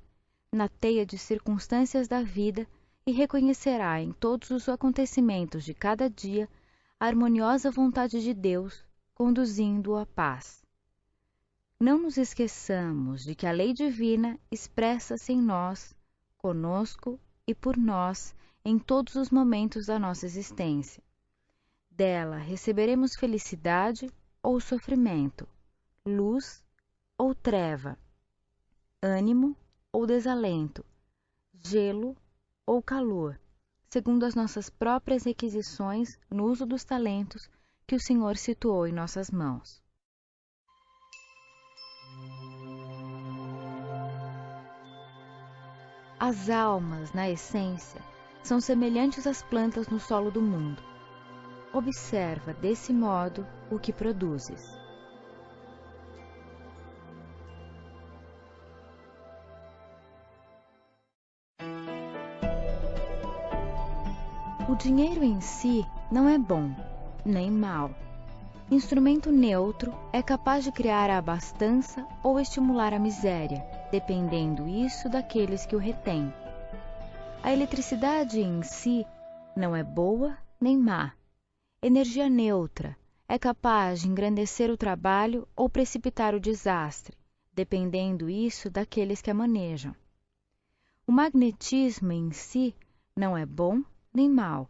na teia de circunstâncias da vida e reconhecerá em todos os acontecimentos de cada dia a harmoniosa vontade de Deus, conduzindo-o à paz. Não nos esqueçamos de que a lei divina expressa-se em nós, conosco e por nós em todos os momentos da nossa existência. Dela receberemos felicidade ou sofrimento, luz ou treva, ânimo ou desalento, gelo ou calor, segundo as nossas próprias requisições no uso dos talentos que o Senhor situou em nossas mãos. As almas, na essência, são semelhantes às plantas no solo do mundo. Observa, desse modo, o que produzes. O dinheiro em si não é bom, nem mau. Instrumento neutro é capaz de criar a abastança ou estimular a miséria, dependendo isso daqueles que o retêm. A eletricidade em si não é boa nem má. Energia neutra é capaz de engrandecer o trabalho ou precipitar o desastre, dependendo isso daqueles que a manejam. O magnetismo em si não é bom nem mal.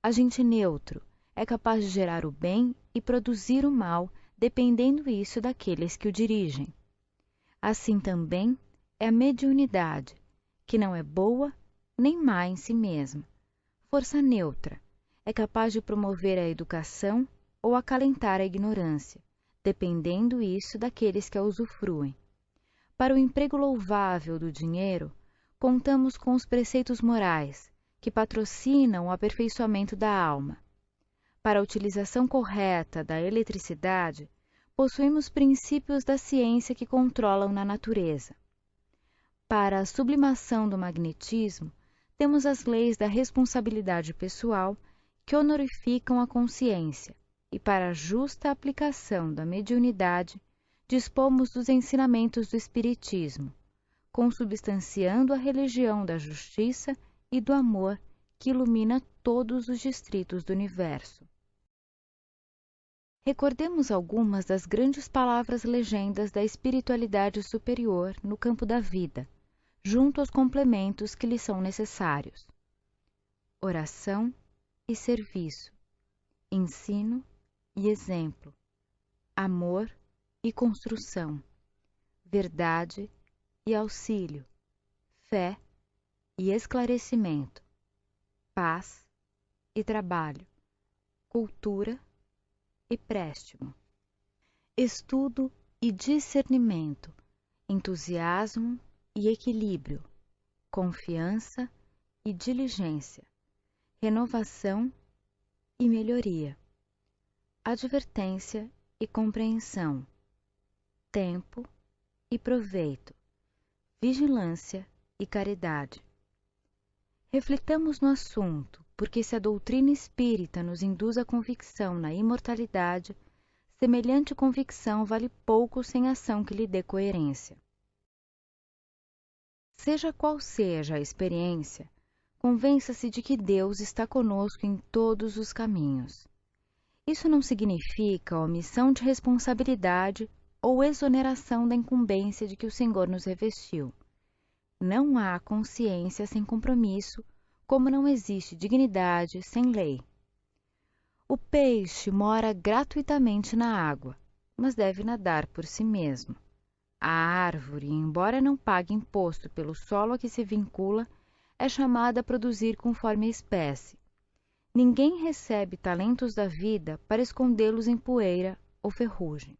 Agente neutro é capaz de gerar o bem e produzir o mal, dependendo isso daqueles que o dirigem. Assim também é a mediunidade, que não é boa nem má em si mesma. Força neutra é capaz de promover a educação ou acalentar a ignorância, dependendo isso daqueles que a usufruem. Para o emprego louvável do dinheiro, contamos com os preceitos morais, que patrocinam o aperfeiçoamento da alma. Para a utilização correta da eletricidade, possuímos princípios da ciência que controlam na natureza. Para a sublimação do magnetismo, temos as leis da responsabilidade pessoal que honorificam a consciência, e para a justa aplicação da mediunidade, dispomos dos ensinamentos do Espiritismo, consubstanciando a religião da justiça e do amor que ilumina todos os distritos do universo. Recordemos algumas das grandes palavras-legendas da espiritualidade superior no campo da vida, junto aos complementos que lhe são necessários: oração e serviço, ensino e exemplo, amor e construção, verdade e auxílio, fé e esclarecimento, paz e trabalho, cultura e préstimo, estudo e discernimento, entusiasmo e equilíbrio, confiança e diligência, renovação e melhoria, advertência e compreensão, tempo e proveito, vigilância e caridade. Reflitamos no assunto, porque se a doutrina espírita nos induz à convicção na imortalidade, semelhante convicção vale pouco sem ação que lhe dê coerência. Seja qual seja a experiência, convença-se de que Deus está conosco em todos os caminhos. Isso não significa omissão de responsabilidade ou exoneração da incumbência de que o Senhor nos revestiu. Não há consciência sem compromisso, como não existe dignidade sem lei. O peixe mora gratuitamente na água, mas deve nadar por si mesmo. A árvore, embora não pague imposto pelo solo a que se vincula, é chamada a produzir conforme a espécie. Ninguém recebe talentos da vida para escondê-los em poeira ou ferrugem.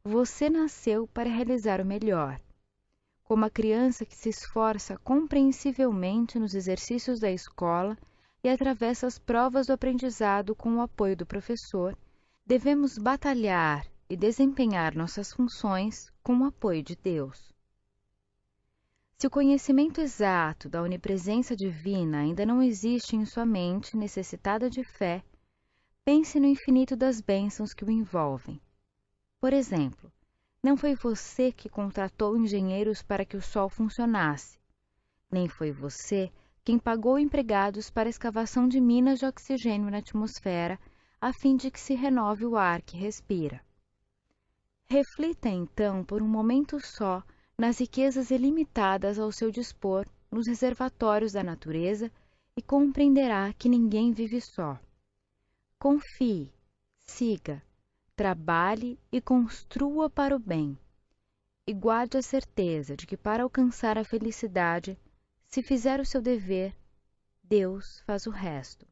Você nasceu para realizar o melhor. Como a criança que se esforça compreensivelmente nos exercícios da escola e atravessa as provas do aprendizado com o apoio do professor, devemos batalhar e desempenhar nossas funções com o apoio de Deus. Se o conhecimento exato da onipresença divina ainda não existe em sua mente necessitada de fé, pense no infinito das bênçãos que o envolvem. Por exemplo, não foi você que contratou engenheiros para que o sol funcionasse, nem foi você quem pagou empregados para a escavação de minas de oxigênio na atmosfera a fim de que se renove o ar que respira. Reflita então por um momento só nas riquezas ilimitadas ao seu dispor nos reservatórios da natureza e compreenderá que ninguém vive só. Confie, siga, trabalhe e construa para o bem. E guarde a certeza de que para alcançar a felicidade, se fizer o seu dever, Deus faz o resto.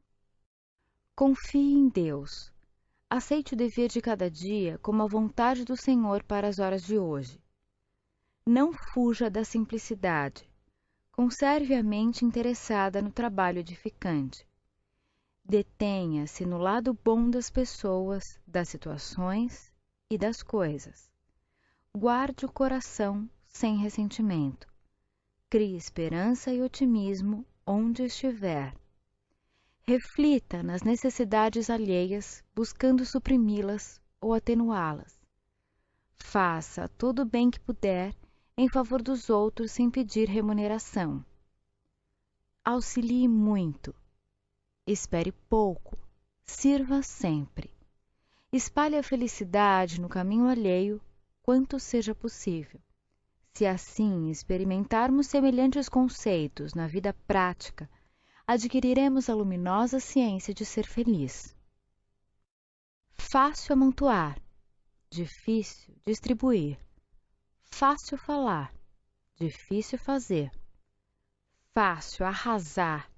Confie em Deus. Aceite o dever de cada dia como a vontade do Senhor para as horas de hoje. Não fuja da simplicidade. Conserve a mente interessada no trabalho edificante. Detenha-se no lado bom das pessoas, das situações e das coisas. Guarde o coração sem ressentimento. Crie esperança e otimismo onde estiver. Reflita nas necessidades alheias, buscando suprimi-las ou atenuá-las. Faça todo o bem que puder em favor dos outros sem pedir remuneração. Auxilie muito. Espere pouco. Sirva sempre. Espalhe a felicidade no caminho alheio, quanto seja possível. Se assim experimentarmos semelhantes conceitos na vida prática, adquiriremos a luminosa ciência de ser feliz. Fácil amontoar, difícil distribuir. Fácil falar, difícil fazer. Fácil arrasar,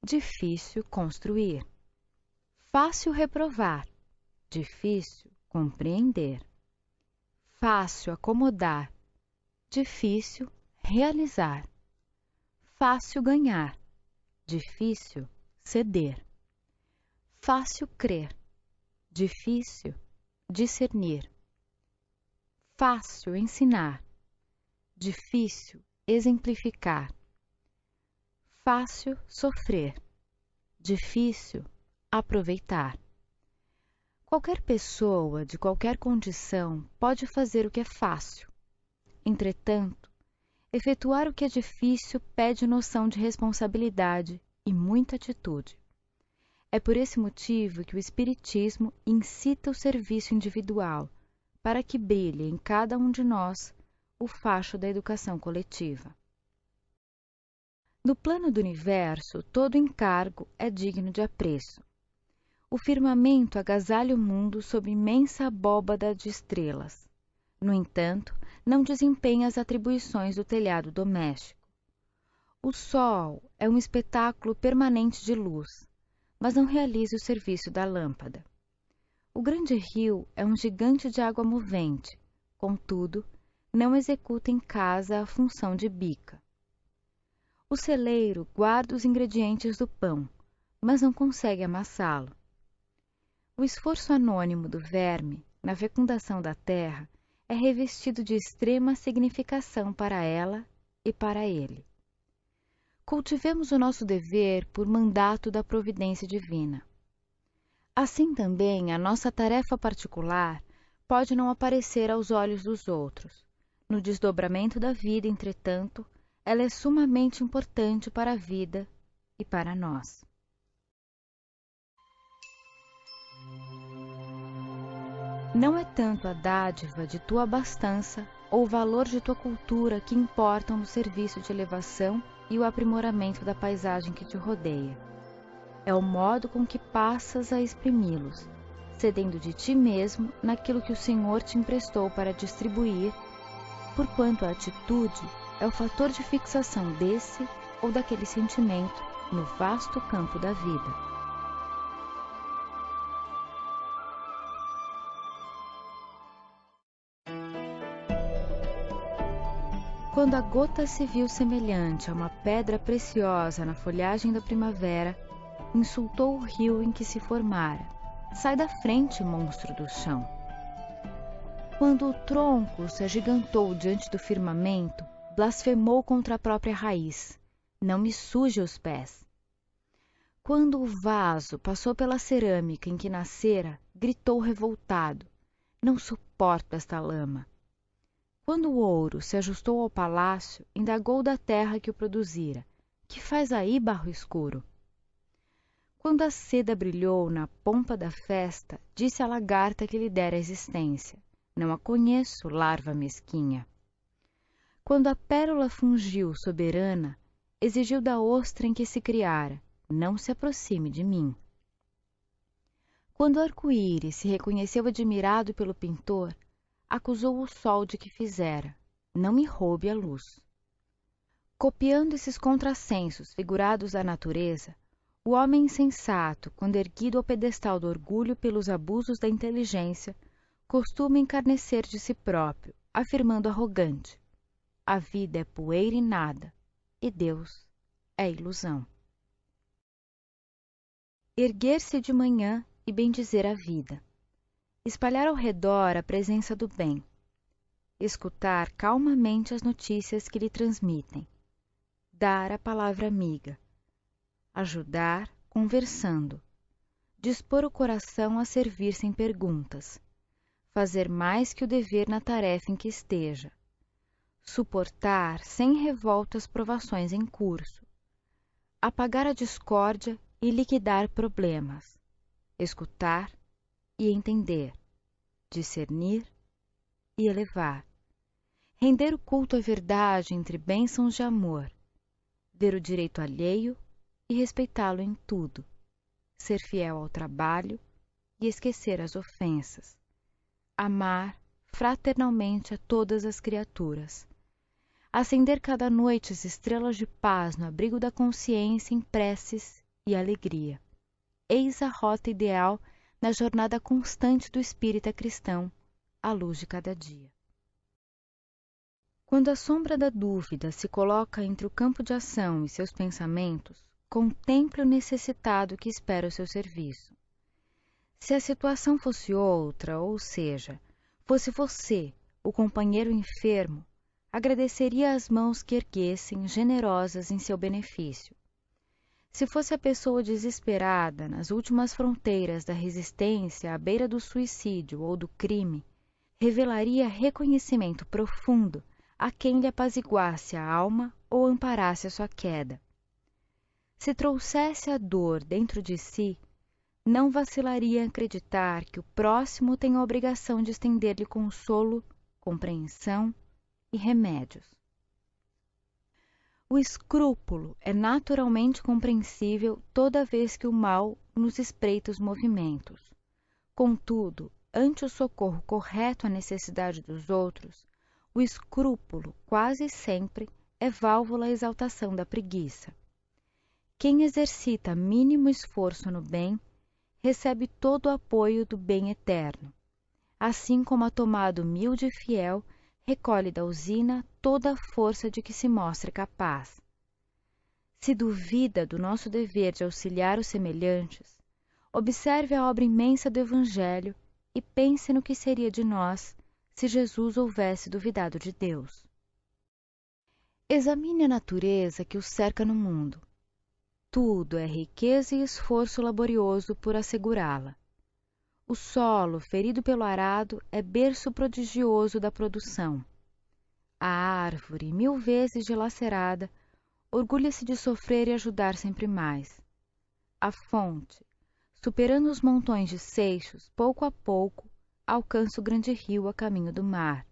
difícil construir. Fácil reprovar, difícil compreender. Fácil acomodar, difícil realizar, fácil ganhar, difícil ceder, fácil crer, difícil discernir, fácil ensinar, difícil exemplificar, fácil sofrer, difícil aproveitar. Qualquer pessoa de qualquer condição pode fazer o que é fácil. Entretanto, efetuar o que é difícil pede noção de responsabilidade e muita atitude. É por esse motivo que o Espiritismo incita o serviço individual, para que brilhe em cada um de nós o facho da educação coletiva. No plano do universo, todo encargo é digno de apreço. O firmamento agasalha o mundo sob imensa abóbada de estrelas. No entanto, não desempenha as atribuições do telhado doméstico. O sol é um espetáculo permanente de luz, mas não realiza o serviço da lâmpada. O grande rio é um gigante de água movente, contudo, não executa em casa a função de bica. O celeiro guarda os ingredientes do pão, mas não consegue amassá-lo. O esforço anônimo do verme na fecundação da terra é revestido de extrema significação para ela e para ele. Cultivemos o nosso dever por mandato da providência divina. Assim também, a nossa tarefa particular pode não aparecer aos olhos dos outros. No desdobramento da vida, entretanto, ela é sumamente importante para a vida e para nós. Não é tanto a dádiva de tua abastança ou o valor de tua cultura que importam no serviço de elevação e o aprimoramento da paisagem que te rodeia. É o modo com que passas a exprimi-los, cedendo de ti mesmo naquilo que o Senhor te emprestou para distribuir, porquanto a atitude é o fator de fixação desse ou daquele sentimento no vasto campo da vida. Quando a gota se viu semelhante a uma pedra preciosa na folhagem da primavera, insultou o rio em que se formara. Sai da frente, monstro do chão. Quando o tronco se agigantou diante do firmamento, blasfemou contra a própria raiz. Não me suje os pés. Quando o vaso passou pela cerâmica em que nascera, gritou revoltado. Não suporto esta lama. Quando o ouro se ajustou ao palácio, indagou da terra que o produzira. Que faz aí, barro escuro? Quando a seda brilhou na pompa da festa, disse a lagarta que lhe dera existência. Não a conheço, larva mesquinha. Quando a pérola fungiu soberana, exigiu da ostra em que se criara. Não se aproxime de mim. Quando o arco-íris se reconheceu admirado pelo pintor, acusou o sol de que fizera. Não me roube a luz. Copiando esses contrassensos figurados da natureza, o homem insensato, quando erguido ao pedestal do orgulho pelos abusos da inteligência, costuma encarnecer de si próprio, afirmando arrogante: a vida é poeira e nada, e Deus é ilusão. Erguer-se de manhã e bendizer a vida. Espalhar ao redor a presença do bem. Escutar calmamente as notícias que lhe transmitem. Dar a palavra amiga. Ajudar conversando. Dispor o coração a servir sem perguntas. Fazer mais que o dever na tarefa em que esteja. Suportar sem revolta as provações em curso. Apagar a discórdia e liquidar problemas. Escutar e entender, discernir e elevar, render o culto à verdade entre bênçãos de amor, ver o direito alheio e respeitá-lo em tudo, ser fiel ao trabalho e esquecer as ofensas, amar fraternalmente a todas as criaturas, acender cada noite as estrelas de paz no abrigo da consciência em preces e alegria. Eis a rota ideal na jornada constante do espírita cristão, à luz de cada dia. Quando a sombra da dúvida se coloca entre o campo de ação e seus pensamentos, contemple o necessitado que espera o seu serviço. Se a situação fosse outra, ou seja, fosse você, o companheiro enfermo, agradeceria as mãos que erguessem, generosas em seu benefício. Se fosse a pessoa desesperada, nas últimas fronteiras da resistência à beira do suicídio ou do crime, revelaria reconhecimento profundo a quem lhe apaziguasse a alma ou amparasse a sua queda. Se trouxesse a dor dentro de si, não vacilaria em acreditar que o próximo tem a obrigação de estender-lhe consolo, compreensão e remédios. O escrúpulo é naturalmente compreensível toda vez que o mal nos espreita os movimentos. Contudo, ante o socorro correto à necessidade dos outros, o escrúpulo quase sempre é válvula à exaltação da preguiça. Quem exercita mínimo esforço no bem, recebe todo o apoio do bem eterno, assim como a tomada humilde e fiel recolhe da usina toda a força de que se mostre capaz. Se duvida do nosso dever de auxiliar os semelhantes, observe a obra imensa do Evangelho e pense no que seria de nós se Jesus houvesse duvidado de Deus. Examine a natureza que o cerca no mundo. Tudo é riqueza e esforço laborioso por assegurá-la. O solo, ferido pelo arado, é berço prodigioso da produção. A árvore, 1000 vezes dilacerada, orgulha-se de sofrer e ajudar sempre mais. A fonte, superando os montões de seixos, pouco a pouco, alcança o grande rio a caminho do mar.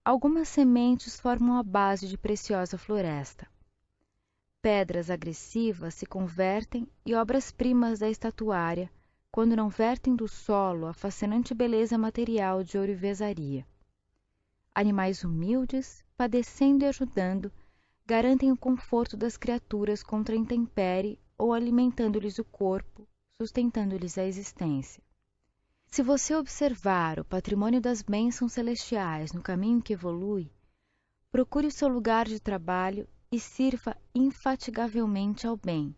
Algumas sementes formam a base de preciosa floresta. Pedras agressivas se convertem e obras-primas da estatuária, quando não vertem do solo a fascinante beleza material de ourivesaria. Animais humildes, padecendo e ajudando, garantem o conforto das criaturas contra a intempérie ou alimentando-lhes o corpo, sustentando-lhes a existência. Se você observar o patrimônio das bênçãos celestiais no caminho que evolui, procure o seu lugar de trabalho e sirva infatigavelmente ao bem,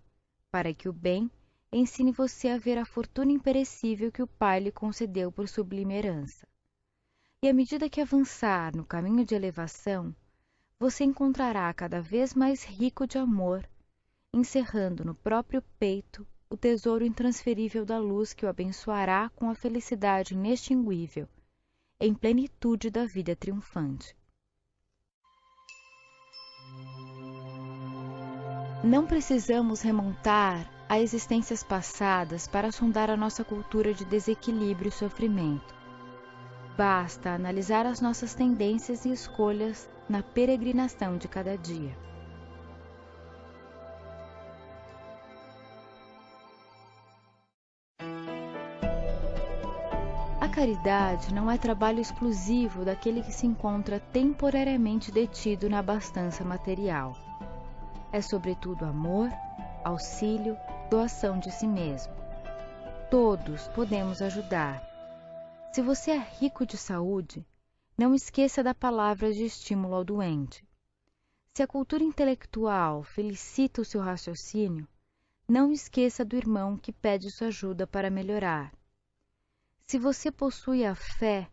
para que o bem ensine você a ver a fortuna imperecível que o Pai lhe concedeu por sublime herança. E à medida que avançar no caminho de elevação, você encontrará cada vez mais rico de amor, encerrando no próprio peito o tesouro intransferível da luz que o abençoará com a felicidade inextinguível, em plenitude da vida triunfante. Não precisamos remontar a existências passadas para sondar a nossa cultura de desequilíbrio e sofrimento. Basta analisar as nossas tendências e escolhas na peregrinação de cada dia. A caridade não é trabalho exclusivo daquele que se encontra temporariamente detido na abastança material. É sobretudo amor, auxílio, doação de si mesmo. Todos podemos ajudar. Se você é rico de saúde, não esqueça da palavra de estímulo ao doente. Se a cultura intelectual felicita o seu raciocínio, não esqueça do irmão que pede sua ajuda para melhorar. Se você possui a fé,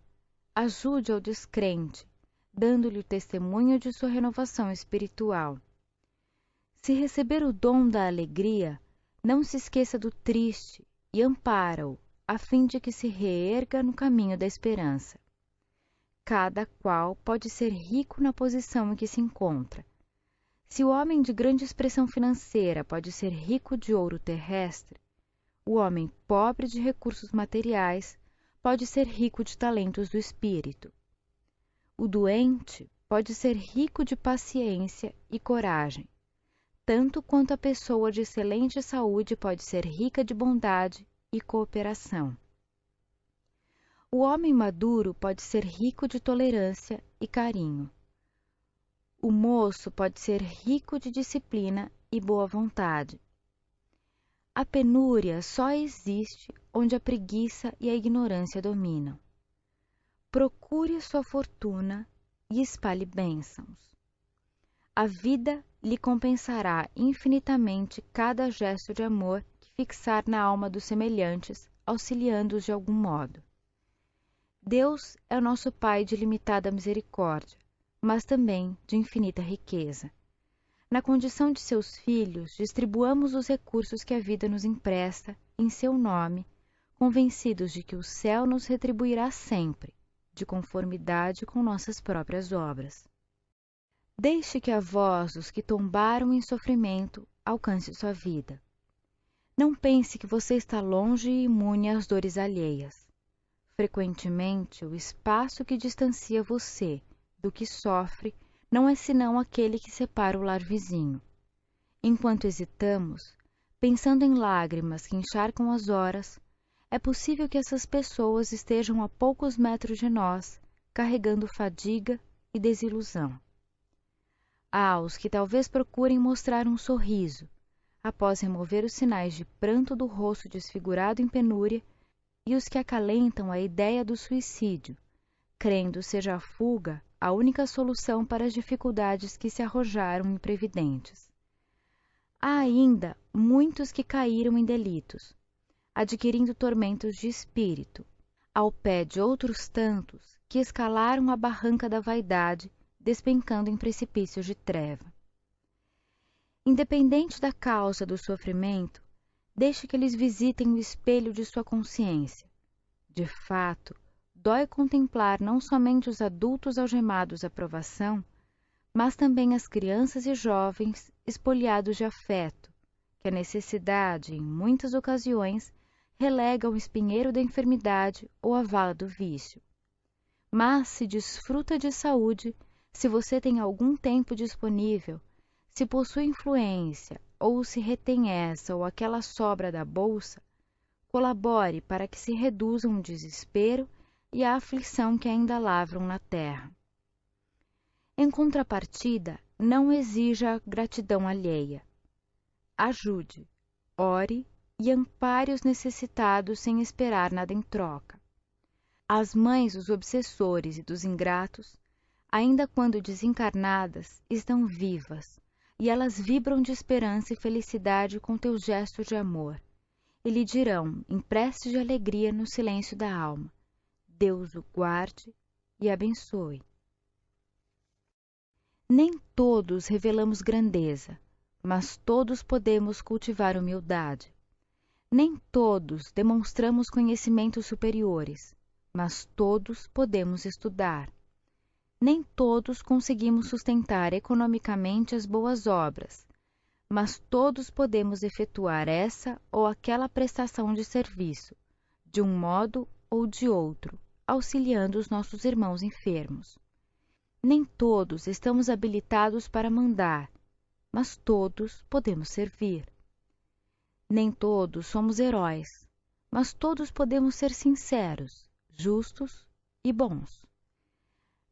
ajude ao descrente, dando-lhe o testemunho de sua renovação espiritual. Se receber o dom da alegria, não se esqueça do triste e ampara-o, a fim de que se reerga no caminho da esperança. Cada qual pode ser rico na posição em que se encontra. Se o homem de grande expressão financeira pode ser rico de ouro terrestre, o homem pobre de recursos materiais pode ser rico de talentos do espírito. O doente pode ser rico de paciência e coragem, tanto quanto a pessoa de excelente saúde pode ser rica de bondade e cooperação. O homem maduro pode ser rico de tolerância e carinho. O moço pode ser rico de disciplina e boa vontade. A penúria só existe onde a preguiça e a ignorância dominam. Procure sua fortuna e espalhe bênçãos. A vida lhe compensará infinitamente cada gesto de amor que fixar na alma dos semelhantes, auxiliando-os de algum modo. Deus é o nosso Pai de limitada misericórdia, mas também de infinita riqueza. Na condição de seus filhos, distribuamos os recursos que a vida nos empresta em seu nome, convencidos de que o céu nos retribuirá sempre, de conformidade com nossas próprias obras. Deixe que a voz dos que tombaram em sofrimento alcance sua vida. Não pense que você está longe e imune às dores alheias. Frequentemente, o espaço que distancia você do que sofre não é senão aquele que separa o lar vizinho. Enquanto hesitamos, pensando em lágrimas que encharcam as horas, é possível que essas pessoas estejam a poucos metros de nós, carregando fadiga e desilusão. Há os que talvez procurem mostrar um sorriso, após remover os sinais de pranto do rosto desfigurado em penúria, e os que acalentam a ideia do suicídio, crendo seja a fuga a única solução para as dificuldades que se arrojaram imprevidentes. Há ainda muitos que caíram em delitos, adquirindo tormentos de espírito, ao pé de outros tantos que escalaram a barranca da vaidade, despencando em precipícios de treva. Independente da causa do sofrimento, deixe que eles visitem o espelho de sua consciência. De fato, dói contemplar não somente os adultos algemados à provação, mas também as crianças e jovens espoliados de afeto, que a necessidade, em muitas ocasiões, relega ao espinheiro da enfermidade ou à vala do vício. Mas se desfruta de saúde, se você tem algum tempo disponível, se possui influência ou se retém essa ou aquela sobra da bolsa, colabore para que se reduzam o desespero e a aflição que ainda lavram na terra. Em contrapartida, não exija a gratidão alheia. Ajude, ore e ampare os necessitados sem esperar nada em troca. As mães dos obsessores e dos ingratos, ainda quando desencarnadas, estão vivas, e elas vibram de esperança e felicidade com teus gestos de amor, e lhe dirão, em preces de alegria no silêncio da alma: Deus o guarde e abençoe. Nem todos revelamos grandeza, mas todos podemos cultivar humildade. Nem todos demonstramos conhecimentos superiores, mas todos podemos estudar. Nem todos conseguimos sustentar economicamente as boas obras, mas todos podemos efetuar essa ou aquela prestação de serviço, de um modo ou de outro, auxiliando os nossos irmãos enfermos. Nem todos estamos habilitados para mandar, mas todos podemos servir. Nem todos somos heróis, mas todos podemos ser sinceros, justos e bons.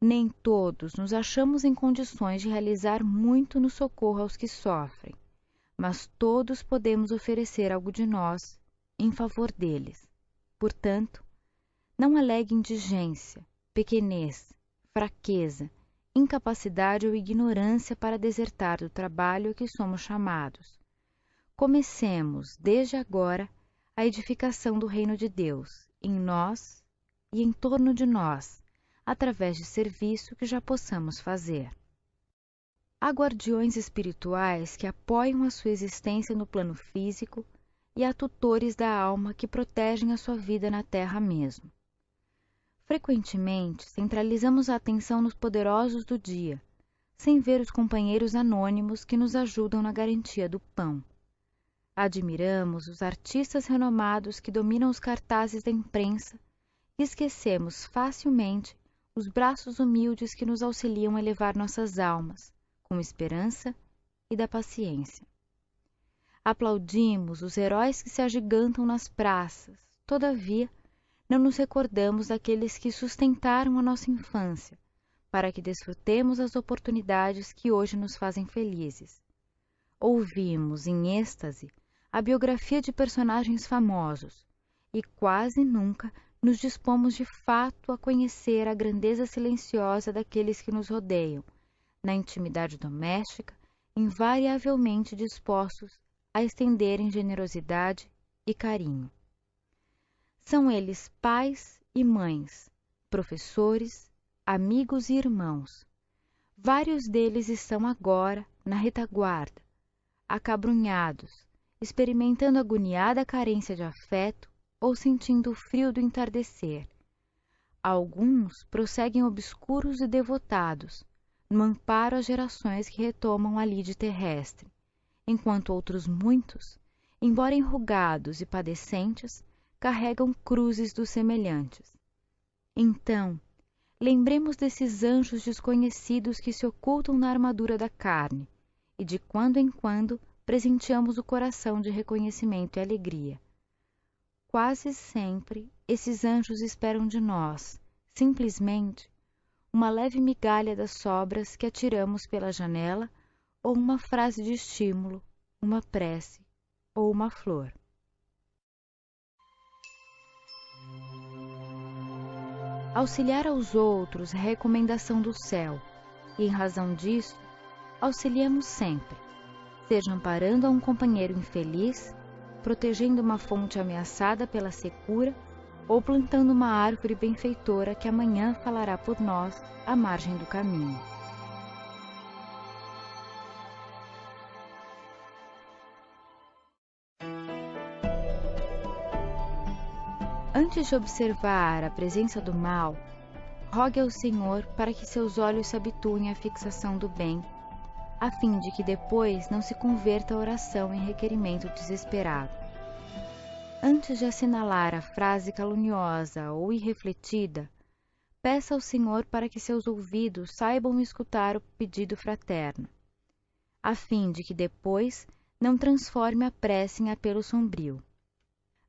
Nem todos nos achamos em condições de realizar muito no socorro aos que sofrem, mas todos podemos oferecer algo de nós em favor deles. Portanto, não alegue indigência, pequenez, fraqueza, incapacidade ou ignorância para desertar do trabalho a que somos chamados. Comecemos, desde agora, a edificação do reino de Deus, em nós e em torno de nós, através de serviço que já possamos fazer. Há guardiões espirituais que apoiam a sua existência no plano físico e há tutores da alma que protegem a sua vida na terra mesmo. Frequentemente, centralizamos a atenção nos poderosos do dia, sem ver os companheiros anônimos que nos ajudam na garantia do pão. Admiramos os artistas renomados que dominam os cartazes da imprensa e esquecemos facilmente os braços humildes que nos auxiliam a elevar nossas almas, com esperança e da paciência. Aplaudimos os heróis que se agigantam nas praças, todavia, não nos recordamos daqueles que sustentaram a nossa infância, para que desfrutemos as oportunidades que hoje nos fazem felizes. Ouvimos, em êxtase, a biografia de personagens famosos, e quase nunca nos dispomos de fato a conhecer a grandeza silenciosa daqueles que nos rodeiam, na intimidade doméstica, invariavelmente dispostos a estenderem generosidade e carinho. São eles pais e mães, professores, amigos e irmãos. Vários deles estão agora na retaguarda, acabrunhados, experimentando agoniada carência de afeto ou sentindo o frio do entardecer. Alguns prosseguem obscuros e devotados, no amparo às gerações que retomam a lide terrestre, enquanto outros muitos, embora enrugados e padecentes, carregam cruzes dos semelhantes. Então, lembremos desses anjos desconhecidos que se ocultam na armadura da carne, e de quando em quando presenteamos o coração de reconhecimento e alegria. Quase sempre, esses anjos esperam de nós, simplesmente, uma leve migalha das sobras que atiramos pela janela, ou uma frase de estímulo, uma prece ou uma flor. Auxiliar aos outros é a recomendação do céu, e em razão disso, auxiliamos sempre, seja amparando a um companheiro infeliz, protegendo uma fonte ameaçada pela secura, ou plantando uma árvore benfeitora que amanhã falará por nós à margem do caminho. Antes de observar a presença do mal, rogue ao Senhor para que seus olhos se habituem à fixação do bem, a fim de que depois não se converta a oração em requerimento desesperado. Antes de assinalar a frase caluniosa ou irrefletida, peça ao Senhor para que seus ouvidos saibam escutar o pedido fraterno, a fim de que depois não transforme a prece em apelo sombrio.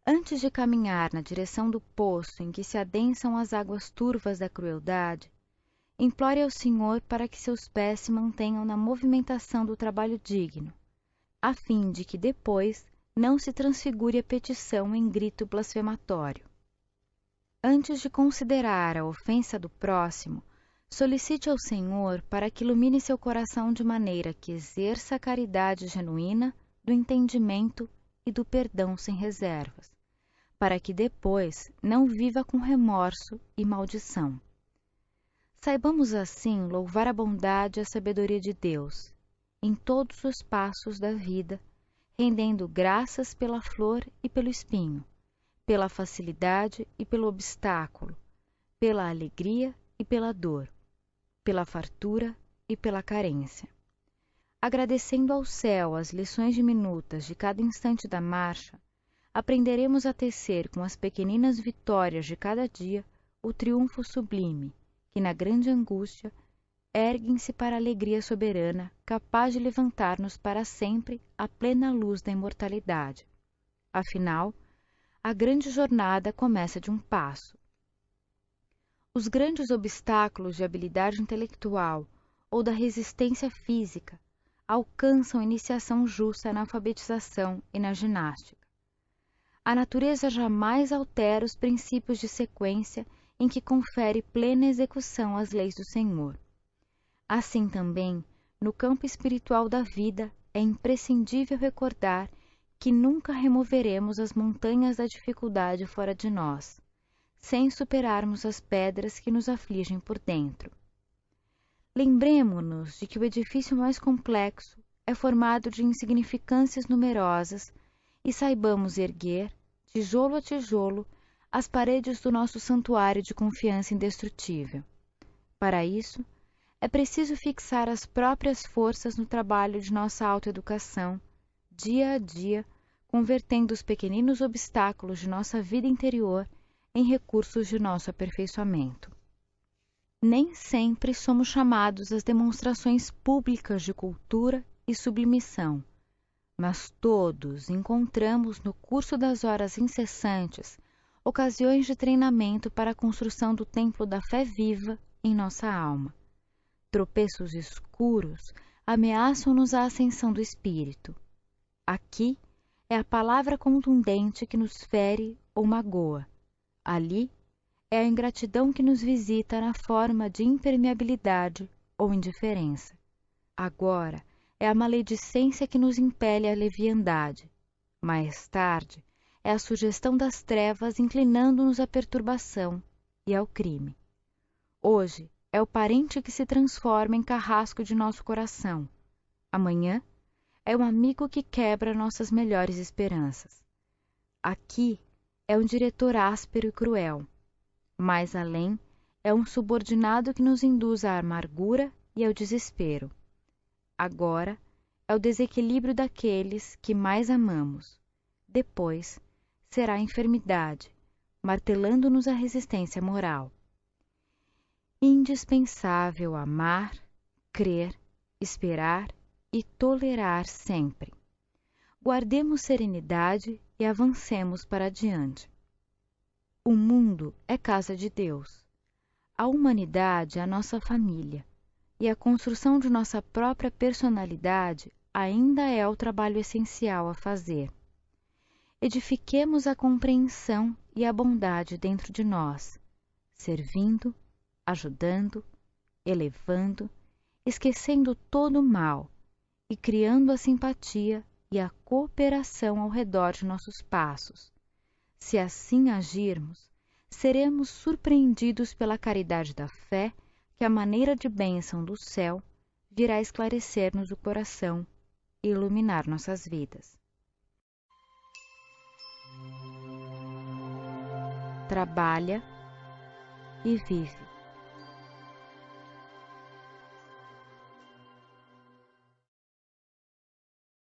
Antes de caminhar na direção do poço em que se adensam as águas turvas da crueldade, implore ao Senhor para que seus pés se mantenham na movimentação do trabalho digno, a fim de que depois não se transfigure a petição em grito blasfematório. Antes de considerar a ofensa do próximo, solicite ao Senhor para que ilumine seu coração de maneira que exerça a caridade genuína do entendimento e do perdão sem reservas, para que depois não viva com remorso e maldição. Saibamos assim louvar a bondade e a sabedoria de Deus, em todos os passos da vida, rendendo graças pela flor e pelo espinho, pela facilidade e pelo obstáculo, pela alegria e pela dor, pela fartura e pela carência. Agradecendo ao céu as lições diminutas de cada instante da marcha, aprenderemos a tecer com as pequeninas vitórias de cada dia o triunfo sublime, que na grande angústia erguem-se para a alegria soberana, capaz de levantar-nos para sempre à plena luz da imortalidade. Afinal, a grande jornada começa de um passo. Os grandes obstáculos de habilidade intelectual ou da resistência física alcançam iniciação justa na alfabetização e na ginástica. A natureza jamais altera os princípios de sequência em que confere plena execução às leis do Senhor. Assim também, no campo espiritual da vida, é imprescindível recordar que nunca removeremos as montanhas da dificuldade fora de nós, sem superarmos as pedras que nos afligem por dentro. Lembremo-nos de que o edifício mais complexo é formado de insignificâncias numerosas e saibamos erguer, tijolo a tijolo, as paredes do nosso santuário de confiança indestrutível. Para isso, é preciso fixar as próprias forças no trabalho de nossa autoeducação, dia a dia, convertendo os pequeninos obstáculos de nossa vida interior em recursos de nosso aperfeiçoamento. Nem sempre somos chamados às demonstrações públicas de cultura e sublimissão, mas todos encontramos no curso das horas incessantes ocasiões de treinamento para a construção do templo da fé viva em nossa alma. Tropeços escuros ameaçam-nos a ascensão do espírito. Aqui é a palavra contundente que nos fere ou magoa. Ali é a ingratidão que nos visita na forma de impermeabilidade ou indiferença. Agora é a maledicência que nos impele à leviandade. Mais tarde é a sugestão das trevas inclinando-nos à perturbação e ao crime. Hoje é o parente que se transforma em carrasco de nosso coração. Amanhã é um amigo que quebra nossas melhores esperanças. Aqui é um diretor áspero e cruel. Mais além, é um subordinado que nos induz à amargura e ao desespero. Agora é o desequilíbrio daqueles que mais amamos. Depois será a enfermidade, martelando-nos a resistência moral. Indispensável amar, crer, esperar e tolerar sempre. Guardemos serenidade e avancemos para adiante. O mundo é casa de Deus. A humanidade é a nossa família. E a construção de nossa própria personalidade ainda é o trabalho essencial a fazer. Edifiquemos a compreensão e a bondade dentro de nós, servindo, ajudando, elevando, esquecendo todo o mal e criando a simpatia e a cooperação ao redor de nossos passos. Se assim agirmos, seremos surpreendidos pela caridade da fé que a maneira de bênção do céu virá esclarecer-nos o coração e iluminar nossas vidas. Trabalha e vive.